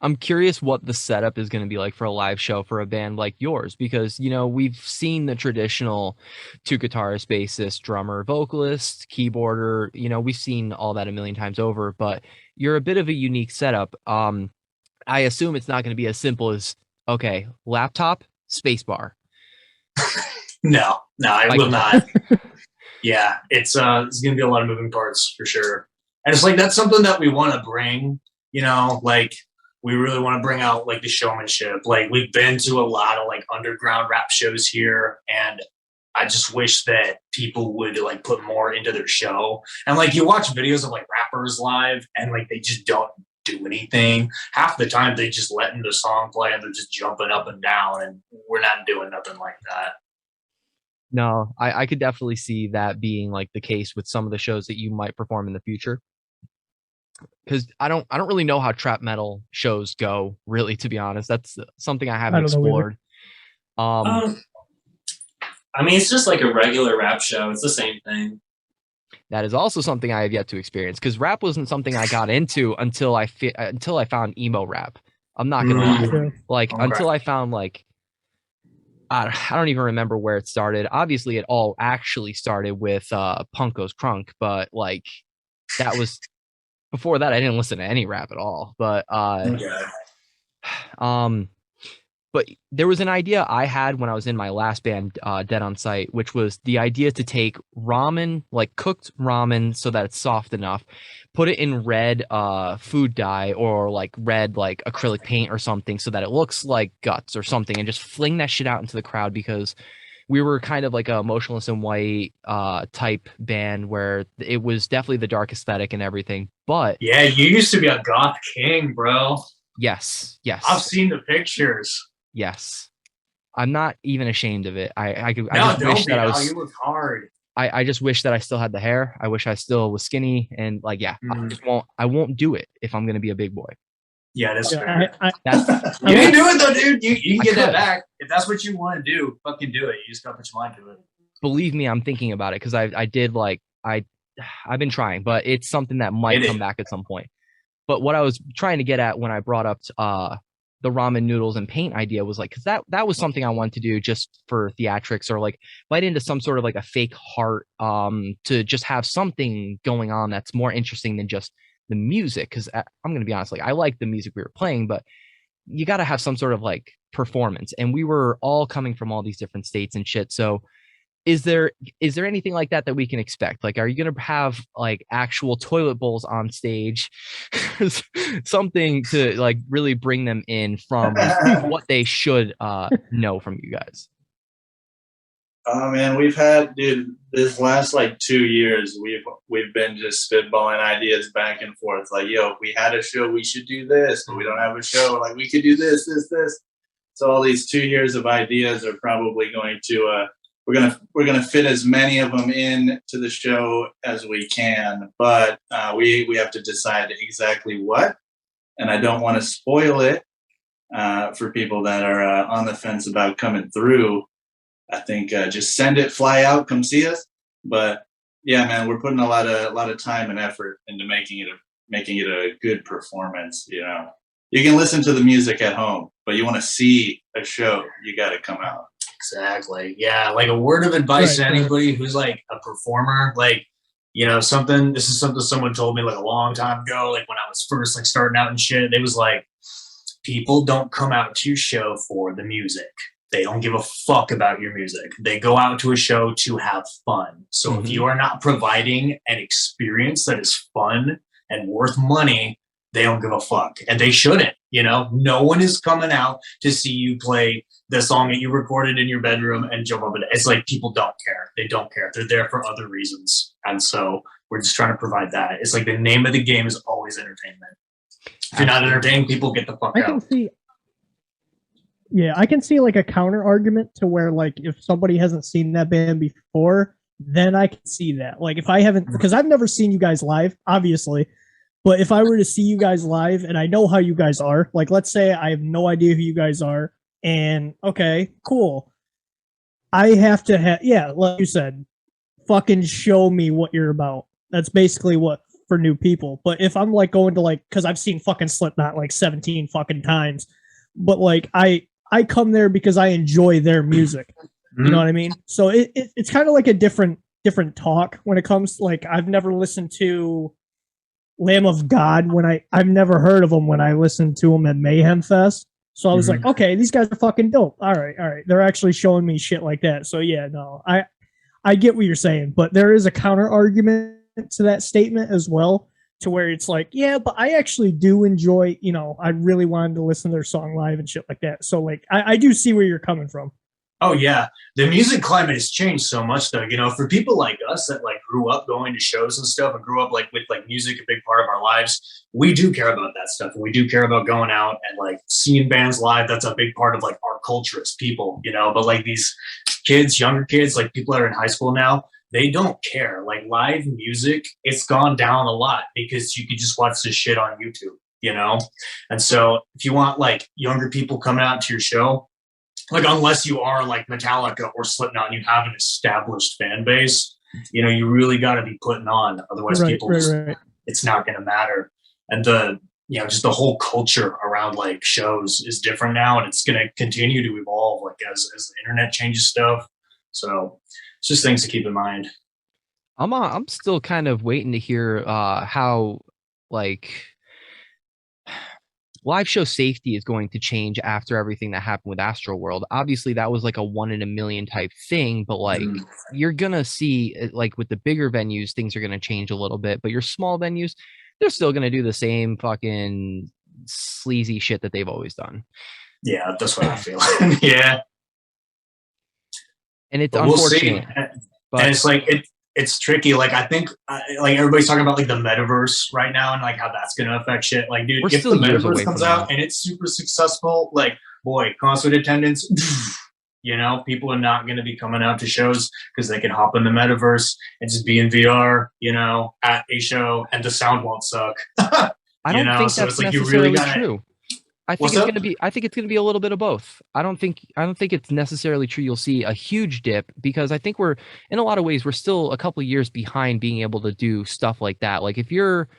I'm curious what the setup is going to be like for a live show for a band like yours, because, we've seen the traditional 2 guitarist, bassist, drummer, vocalist, keyboarder, we've seen all that a million times over, but you're a bit of a unique setup. I assume it's not going to be as simple as, okay, laptop, spacebar. No, I will not. Yeah, it's going to be a lot of moving parts for sure. And it's like, that's something that we want to bring, like, we really want to bring out like the showmanship. Like we've been to a lot of like underground rap shows here, and I just wish that people would like put more into their show. And like you watch videos of like rappers live and like they just don't do anything. Half the time they just letting the song play and they're just jumping up and down, and we're not doing nothing like that. No, I could definitely see that being like the case with some of the shows that you might perform in the future. Because I don't really know how trap metal shows go, really, to be honest. That's something I haven't explored. I mean, it's just like a regular rap show. It's the same thing. That is also something I have yet to experience, because rap wasn't something I got into until I found emo rap. I'm not gonna lie. Like until I found like I don't even remember where it started. Obviously, it all actually started with Punko's Crunk, but like that was. Before that, I didn't listen to any rap at all, but but there was an idea I had when I was in my last band, Dead on Sight, which was the idea to take ramen, like cooked ramen, so that it's soft enough, put it in red food dye or like red like acrylic paint or something, so that it looks like guts or something, and just fling that shit out into the crowd, because we were kind of like a Motionless in White type band where it was definitely the dark aesthetic and everything. But yeah, you used to be a goth king, bro. Yes. I've seen the pictures. Yes, I'm not even ashamed of it. I wish that I was. You look hard. I just wish that I still had the hair. I wish I still was skinny, and like, yeah, I won't do it if I'm gonna be a big boy. Yeah, that's fair. You can do it though, dude. You can get that back. If that's what you want to do, fucking do it. You just gotta put your mind to it. Believe me, I'm thinking about it, because I did like I've been trying, but it's something that might come back at some point. But what I was trying to get at when I brought up the ramen noodles and paint idea was like, because that was something I wanted to do just for theatrics, or like bite into some sort of like a fake heart to just have something going on that's more interesting than just the music. Because I'm going to be honest, like I like the music we were playing, but you got to have some sort of like performance, and we were all coming from all these different states and shit. So is there anything like that we can expect? Like, are you going to have like actual toilet bowls on stage, something to like really bring them in from what they should know from you guys? Oh man, we've had, dude, this last like 2 years, we've been just spitballing ideas back and forth. Like, yo, if we had a show, we should do this, but we don't have a show. Like, we could do this. So all these 2 years of ideas are probably going to we're gonna fit as many of them in to the show as we can, but we have to decide exactly what, and I don't want to spoil it for people that are on the fence about coming through. I think just send it, fly out, come see us. But yeah, man, we're putting a lot of time and effort into making it a good performance. You know, you can listen to the music at home, but you want to see a show, you got to come out. Exactly. Yeah. Like a word of advice to anybody who's like a performer, like, you know, this is something someone told me like a long time ago, like when I was first like starting out and shit. It was like, people don't come out to your show for the music. They don't give a fuck about your music. They go out to a show to have fun. So if you are not providing an experience that is fun and worth money, they don't give a fuck. And they shouldn't, you know? No one is coming out to see you play the song that you recorded in your bedroom and jump up. It's like people don't care. They don't care. They're there for other reasons. And so we're just trying to provide that. It's like the name of the game is always entertainment. If you're not entertaining people, get the fuck out. I can see like a counter argument to where like if somebody hasn't seen that band before, then I can see that. Like if I haven't, because I've never seen you guys live, obviously, but if I were to see you guys live and I know how you guys are, like let's say I have no idea who you guys are, and okay, cool. I have to have, like you said, fucking show me what you're about. That's basically what for new people. But if I'm like going to like, because I've seen fucking Slipknot like 17 fucking times, but like I come there because I enjoy their music. You know what I mean? So it's kind of like a different talk when it comes to, like, I've never listened to Lamb of God I've never heard of them when I listened to them at Mayhem Fest. So I was like, okay, these guys are fucking dope. All right. They're actually showing me shit like that. So yeah, no, I get what you're saying, but there is a counter argument to that statement as well, to where it's like, yeah, but I actually do enjoy, you know, I really wanted to listen to their song live and shit like that. So like, I do see where you're coming from. Oh yeah, the music climate has changed so much though. You know, for people like us that like grew up going to shows and stuff and grew up like with like music a big part of our lives, we do care about that stuff. And we do care about going out and like seeing bands live. That's a big part of like our culture as people, you know. But like these kids, younger kids, like people that are in high school now, they don't care. Like live music, it's gone down a lot because you could just watch this shit on YouTube, you know? And so if you want like younger people coming out to your show, like unless you are like Metallica or Slipknot and you have an established fan base, you know, you really got to be putting on. Otherwise it's not going to matter. And you know, just the whole culture around like shows is different now, and it's going to continue to evolve like as the internet changes stuff. So it's just things to keep in mind. I'm still kind of waiting to hear how like live show safety is going to change after everything that happened with Astroworld. Obviously, that was like a 1 in a million type thing, but like you're gonna see like with the bigger venues, things are gonna change a little bit. But your small venues, they're still gonna do the same fucking sleazy shit that they've always done. Yeah, that's what I feel. Yeah, and it's unfortunate. But and it's like it's tricky. Like I think like everybody's talking about like the metaverse right now and like how that's going to affect shit. Like, dude, if the metaverse comes out and it's super successful, like, boy, concert attendance, you know, people are not going to be coming out to shows because they can hop in the metaverse and just be in VR, you know, at a show, and the sound won't suck. I don't think that's necessarily true. I think it's gonna be a little bit of both. I don't think it's necessarily true you'll see a huge dip, because I think we're in a lot of ways we're still a couple of years behind being able to do stuff like that. Like if you're,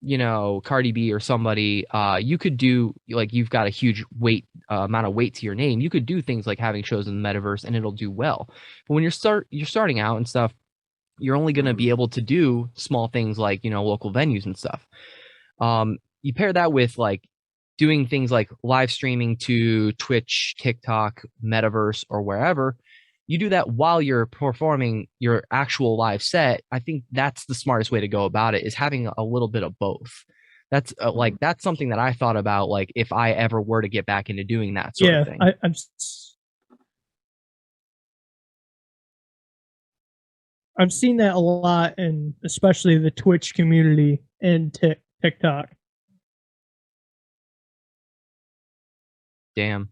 you know, Cardi B or somebody, you could do, like, you've got a huge amount of weight to your name. You could do things like having shows in the metaverse and it'll do well. But when you're starting out and stuff, you're only gonna be able to do small things like, you know, local venues and stuff. You pair that with like doing things like live streaming to Twitch, TikTok, Metaverse, or wherever. You do that while you're performing your actual live set. I think that's the smartest way to go about it, is having a little bit of both. That's that's something that I thought about, like if I ever were to get back into doing that sort of thing. I've seen that a lot, and especially the Twitch community and TikTok. Damn.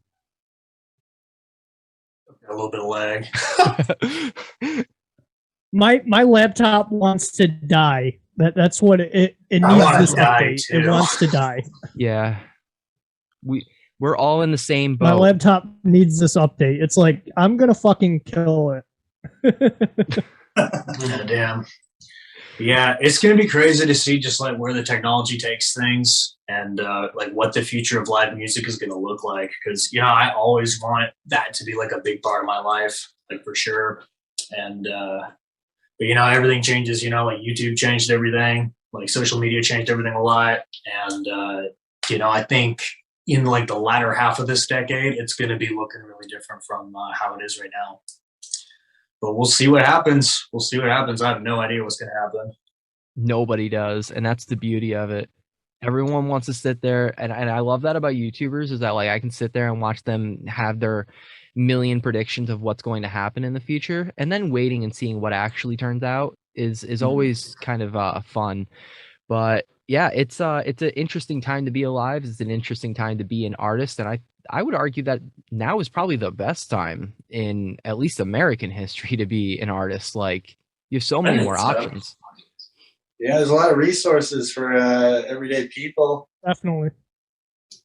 A little bit of lag. My laptop wants to die. That's what it needs this update. It wants to die. Yeah. We're all in the same boat. My laptop needs this update. It's like, I'm gonna fucking kill it. Oh, damn. Yeah, it's gonna be crazy to see just like where the technology takes things and like what the future of live music is gonna look like. Because I always want that to be like a big part of my life, like for sure. And but everything changes. Like YouTube changed everything. Like social media changed everything a lot. And I think in like the latter half of this decade, it's gonna be looking really different from how it is right now. But we'll see what happens. I have no idea what's going to happen. Nobody does. And that's the beauty of it. Everyone wants to sit there. And I love that about YouTubers is that like I can sit there and watch them have their million predictions of what's going to happen in the future. And then waiting and seeing what actually turns out is always kind of fun. But yeah, it's an interesting time to be alive. It's an interesting time to be an artist. And I would argue that now is probably the best time in at least American history to be an artist. Like you have so many more options. Yeah, there's a lot of resources for everyday people. Definitely.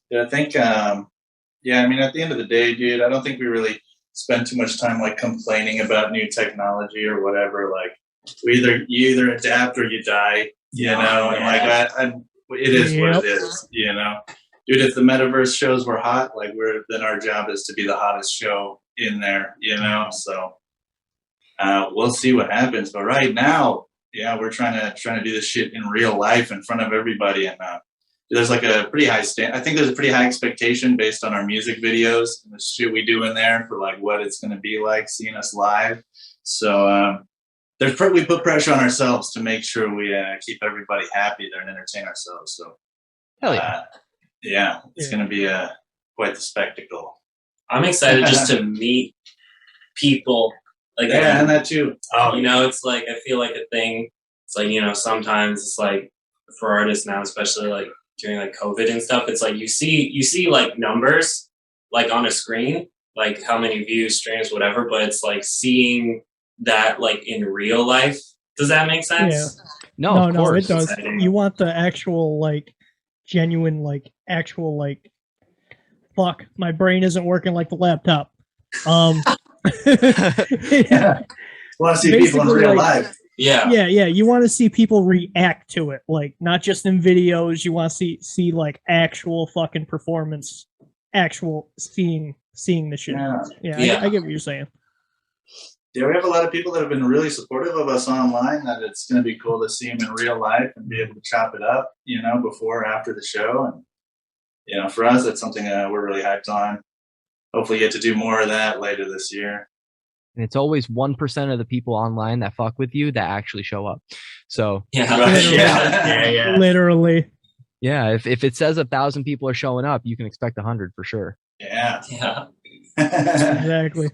Yeah, I think, I mean, at the end of the day, dude, I don't think we really spend too much time like complaining about new technology or whatever. Like you either adapt or you die, and like it is what it is, Dude, if the metaverse shows were hot, like then our job is to be the hottest show in there, So we'll see what happens. But right now, we're trying to do this shit in real life in front of everybody, and there's like a pretty high I think there's a pretty high expectation based on our music videos and the shit we do in there for like what it's going to be like seeing us live. So we put pressure on ourselves to make sure we keep everybody happy there and entertain ourselves. So hell yeah. It's going to be quite the spectacle. I'm excited just to meet people. Like, and that too. It's like, I feel like a thing. It's like, sometimes it's like for artists now, especially like during like COVID and stuff, it's like you see like numbers like on a screen, like how many views, streams, whatever, but it's like seeing that like in real life. Does that make sense? Yeah. No, of course. It does. You want the actual like genuine like actual like fuck, my brain isn't working like the laptop. Yeah. Want to see people in real life. Yeah. You want to see people react to it, like not just in videos. You want to see like actual fucking performance, actual seeing the shit. Yeah. I get what you're saying. Yeah, we have a lot of people that have been really supportive of us online. That it's going to be cool to see them in real life and be able to chop it up, before or after the show. And for us, that's something we're really hyped on. Hopefully, get to do more of that later this year. And it's always 1% of the people online that fuck with you that actually show up. So Literally. Yeah, if it says 1,000 people are showing up, you can expect 100 for sure. Yeah. Exactly.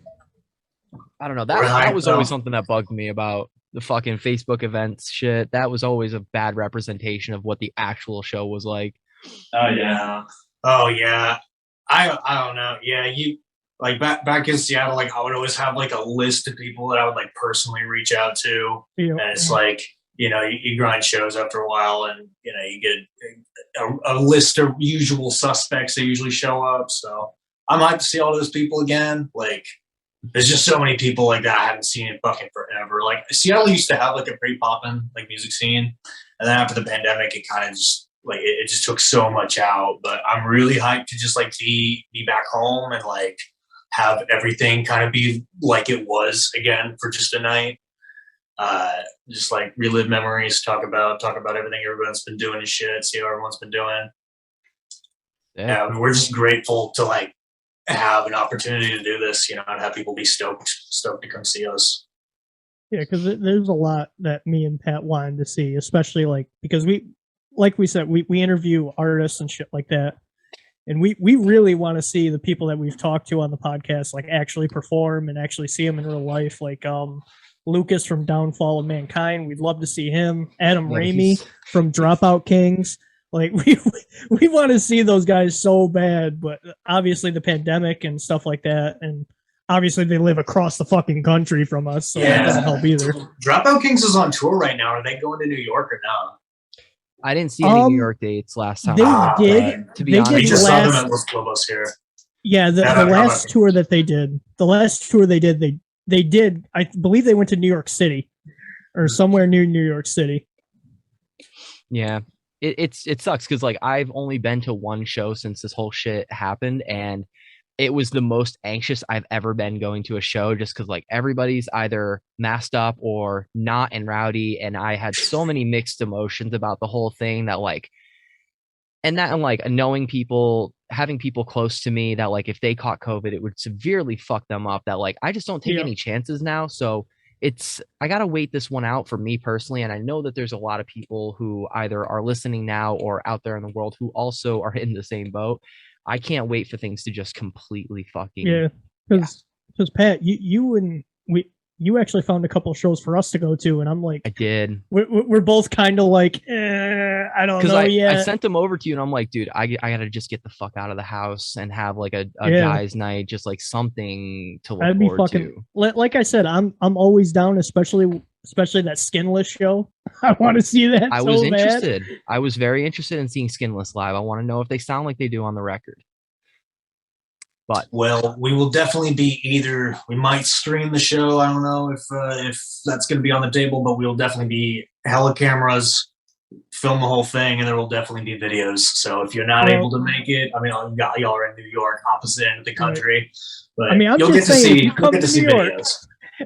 I don't know. That was always something that bugged me about the fucking Facebook events shit. That was always a bad representation of what the actual show was like. Oh yeah. I don't know. Yeah, you like back in Seattle, like I would always have like a list of people that I would like personally reach out to. Yep. And it's like, you grind shows after a while and you get a list of usual suspects that usually show up. So I might see all those people again. Like there's just so many people like that I haven't seen in fucking forever. Like Seattle used to have like a pretty poppin' like music scene, and then after the pandemic, it kind of just like it just took so much out. But I'm really hyped to just like be back home and like have everything kind of be like it was again for just a night. Just like relive memories, talk about everything everyone's been doing and shit, see how everyone's been doing. Yeah, I mean, we're just grateful to like have an opportunity to do this, and have people be stoked to come see us. Yeah, because there's a lot that me and Pat wanted to see, especially like because we said, we interview artists and shit like that, and we really want to see the people that we've talked to on the podcast like actually perform and actually see them in real life. Like Lucas from Downfall of Mankind, we'd love to see him. Adam Ramey from Dropout Kings. Like we want to see those guys so bad, but obviously the pandemic and stuff like that. And obviously they live across the fucking country from us, so that doesn't help either. Dropout Kings is on tour right now. Are they going to New York or no? I didn't see any New York dates last time. They did. To be honest, We just saw them at Los Lobos here. Yeah, the last tour that they did, they did. I believe they went to New York City, or somewhere near New York City. Yeah, it sucks because like I've only been to one show since this whole shit happened, and it was the most anxious I've ever been going to a show, just because like everybody's either masked up or not and rowdy, and I had so many mixed emotions about the whole thing that like, and like knowing people, having people close to me that like if they caught COVID, it would severely fuck them up. That like I just don't take any chances now, so. I gotta wait this one out for me personally, and I know that there's a lot of people who either are listening now or out there in the world who also are in the same boat. I can't wait for things to just completely fucking because Pat, you actually found a couple shows for us to go to, and I'm like, I did. We're both kind of like, I don't know yet. I sent them over to you, and I'm like, dude, I gotta just get the fuck out of the house and have like a guys' night, just like something to look forward to. Like I said, I'm always down, especially that Skinless show. I want to see that. I was interested. I was very interested in seeing Skinless live. I want to know if they sound like they do on the record. But well, we will definitely be we might stream the show. I don't know if that's going to be on the table, but we'll definitely be hella cameras, film the whole thing, and there will definitely be videos. So if you're not able to make it, I mean, y'all are in New York, opposite end of the country, but I mean, you'll get to see videos.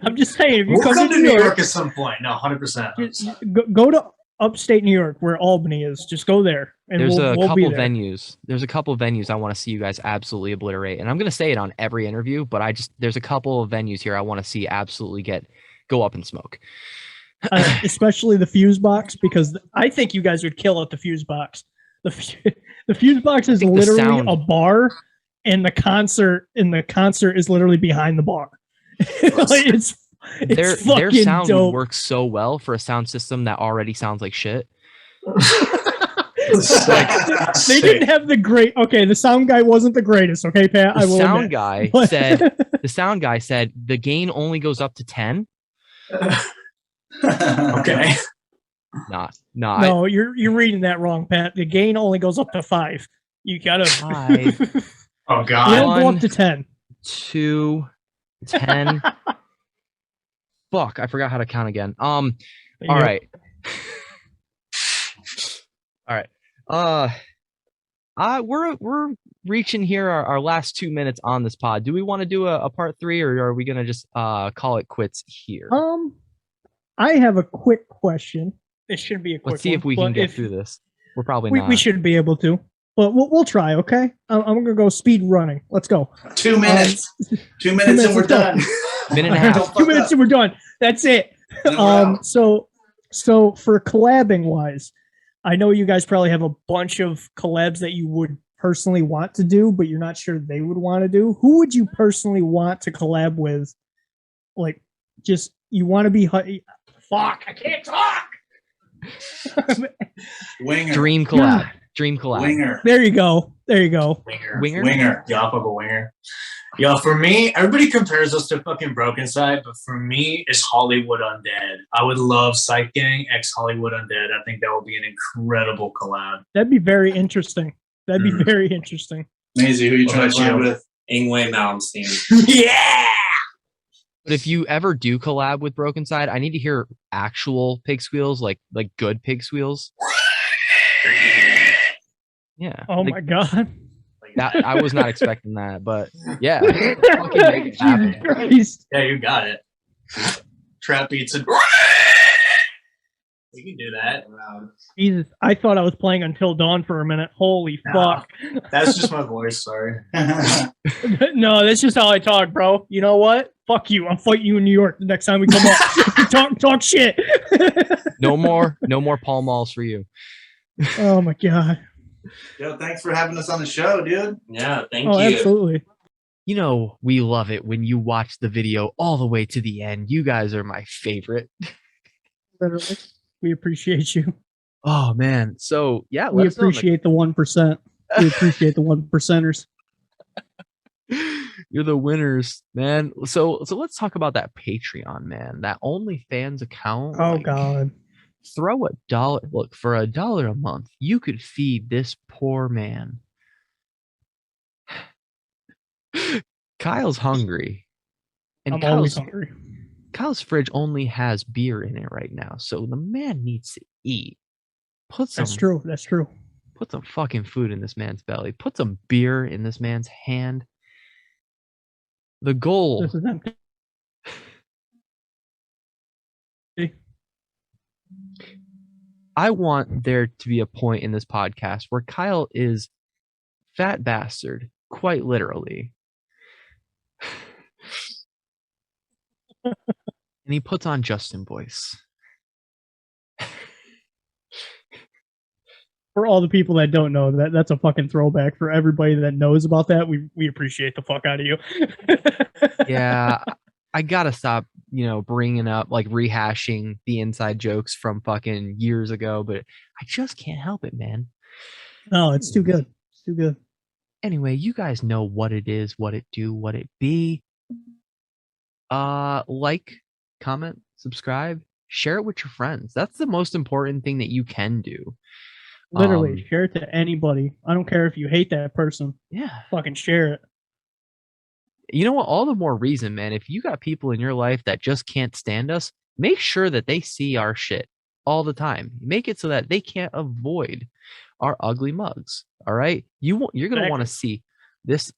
I'm just saying, if you we'll come to New York at some point. No, 100%. Go to upstate New York, where Albany is. Just go there. And there's a couple venues. There's a couple venues I want to see you guys absolutely obliterate, and I'm going to say it on every interview. But there's a couple of venues here I want to see absolutely go up in smoke. Especially the Fuse Box, because I think you guys would kill at the Fuse Box. The Fuse Box is literally a bar, and the concert is literally behind the bar. Like, their sound dope. would work so well for a sound system that already sounds like shit. They didn't have the sound guy wasn't the greatest, okay, Pat? The sound guy said the gain only goes up to 10. Okay. No, you're reading that wrong, Pat. The gain only goes up to 5. You gotta 5. Oh god. You don't go up to 10. 2, 10. Fuck, I forgot how to count again. All right. We're reaching here our last 2 minutes on this pod. Do we want to do a part 3, or are we gonna just call it quits here? I have a quick question. It should be a quick. Let's see if we can get through this. We're probably not. We should be able to, but we'll try. Okay, I'm gonna go speed running. Let's go. 2 minutes. 2 minutes and we're done. Minute and a half. 2 minutes and we're done. That's it. So for collabing wise, I know you guys probably have a bunch of collabs that you would personally want to do, but you're not sure they would want to do. Who would you personally want to collab with? Like, just you want to be. Fuck! I can't talk. Winger. Dream collab. Dream collab. Winger. There you go. Winger. Yeah, I'll Winger. Yeah, for me, everybody compares us to fucking Broken Side, but for me, it's Hollywood Undead. I would love Scythe Gang x Hollywood Undead. I think that would be an incredible collab. That'd be very interesting. Very interesting. Maisie, who are you trying to collab with? Ingwe Malmsteen. Yeah! But if you ever do collab with Broken Side, I need to hear actual pig squeals, like good pig squeals. Yeah. Oh my god. That I was not expecting that, but yeah. Fucking make it happen. Yeah, you got it. Trap beats and we can do that. Jesus, I thought I was playing Until Dawn for a minute. Holy fuck. That's just my voice, sorry. No, that's just how I talk, bro. You know what? Fuck you. I'll fight you in New York the next time we come up. talk shit. No more Pall Malls for you. Oh my god. Yo, thanks for having us on the show, dude. Yeah, thank you. Absolutely. You know, we love it when you watch the video all the way to the end. You guys are my favorite. Literally. We appreciate you. Oh man. So yeah, we appreciate the 1%. We appreciate the 1%ers. You're the winners, man. So let's talk about that Patreon, man. That OnlyFans account. Oh God. Throw $1. Look, for $1 a month, you could feed this poor man. Kyle's hungry. And I'm always hungry. Kyle's fridge only has beer in it right now, so the man needs to eat. That's true. That's true. Put some fucking food in this man's belly. Put some beer in this man's hand. The goal. This is empty. I want there to be a point in this podcast where Kyle is fat bastard, quite literally. And he puts on Justin voice. For all the people that don't know, that's a fucking throwback. For everybody that knows about that, we appreciate the fuck out of you. Yeah, I gotta stop, bringing up, like, rehashing the inside jokes from fucking years ago, but I just can't help it, man. No, it's too good. It's too good. Anyway, you guys know what it is, what it do, what it be. Like, comment, subscribe, share it with your friends. That's the most important thing that you can do. Literally, share it to anybody. I don't care if you hate that person. Yeah. Fucking share it. You know what? All the more reason, man. If you got people in your life that just can't stand us, make sure that they see our shit all the time. Make it so that they can't avoid our ugly mugs. All right? You're going to want to see this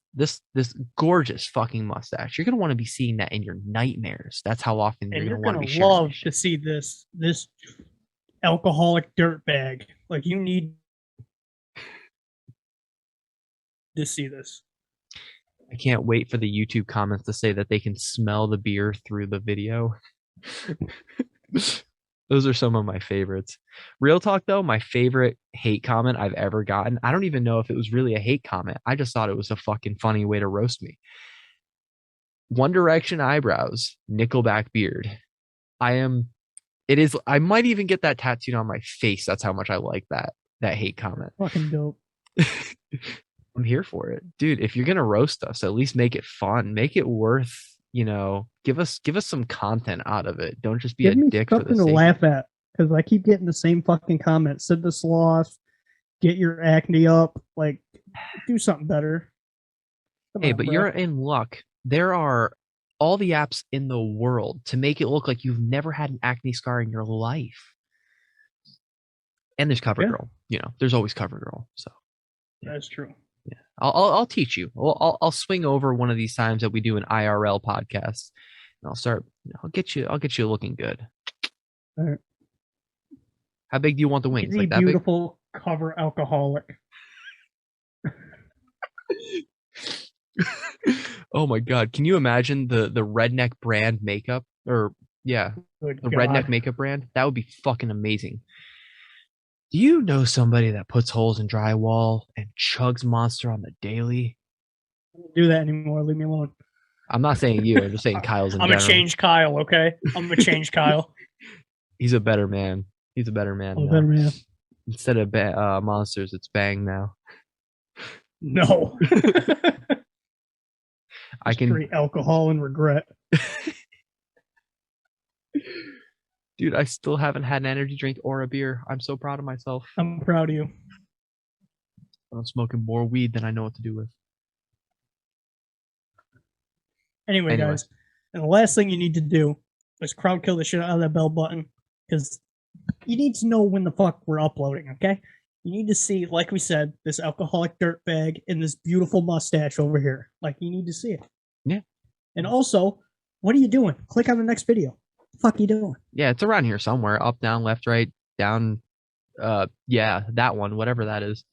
gorgeous fucking mustache. You're going to want to be seeing that in your nightmares. That's how often you're going to want to be sharing. Love to see this alcoholic dirtbag. Like, you need to see this. I can't wait for the YouTube comments to say that they can smell the beer through the video. Those are some of my favorites. Real talk, though, my favorite hate comment I've ever gotten, I don't even know if it was really a hate comment. I just thought it was a fucking funny way to roast me. One Direction eyebrows, Nickelback beard. I might even get that tattooed on my face. That's how much I like that hate comment. Fucking dope. I'm here for it. Dude, if you're going to roast us, at least make it fun. Make it worth, give us some content out of it. Don't just be a dick for the sake. Something to laugh at, because I keep getting the same fucking comment. Sid the Sloth, get your acne up. Like, do something better. Hey, but you're in luck. There are all the apps in the world to make it look like you've never had an acne scar in your life. And there's CoverGirl. There's always CoverGirl. So that's true. Yeah, I'll teach you. I'll swing over one of these times that we do an IRL podcast, and I'll start. I'll get you looking good. All right. How big do you want the wings? Like that beautiful big? Cover alcoholic. Oh my God! Can you imagine the redneck brand makeup? Or yeah, Good the God. redneck makeup brand? That would be fucking amazing. Do you know somebody that puts holes in drywall and chugs Monster on the daily? I don't do that anymore. Leave me alone. I'm not saying you. I'm just saying Kyle's in general. I'm a change Kyle, okay? I'm a change Kyle. He's a better man. He's a better man. I'm a better man. Instead of Monsters, it's Bang now. No. I can straight alcohol and regret. Dude, I still haven't had an energy drink or a beer. I'm so proud of myself. I'm proud of you. I'm smoking more weed than I know what to do with. Anyway, guys, and the last thing you need to do is crowd kill the shit out of that bell button, because you need to know when the fuck we're uploading, okay? You need to see, like we said, this alcoholic dirtbag and this beautiful mustache over here. Like, you need to see it. Yeah. And also, what are you doing? Click on the next video. What the fuck are you doing? Yeah, it's around here somewhere. Up, down, left, right, down. Yeah, that one, whatever that is.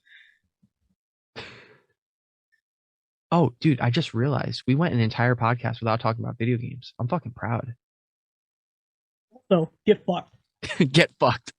Oh, dude, I just realized we went an entire podcast without talking about video games. I'm fucking proud. So, get fucked. Get fucked.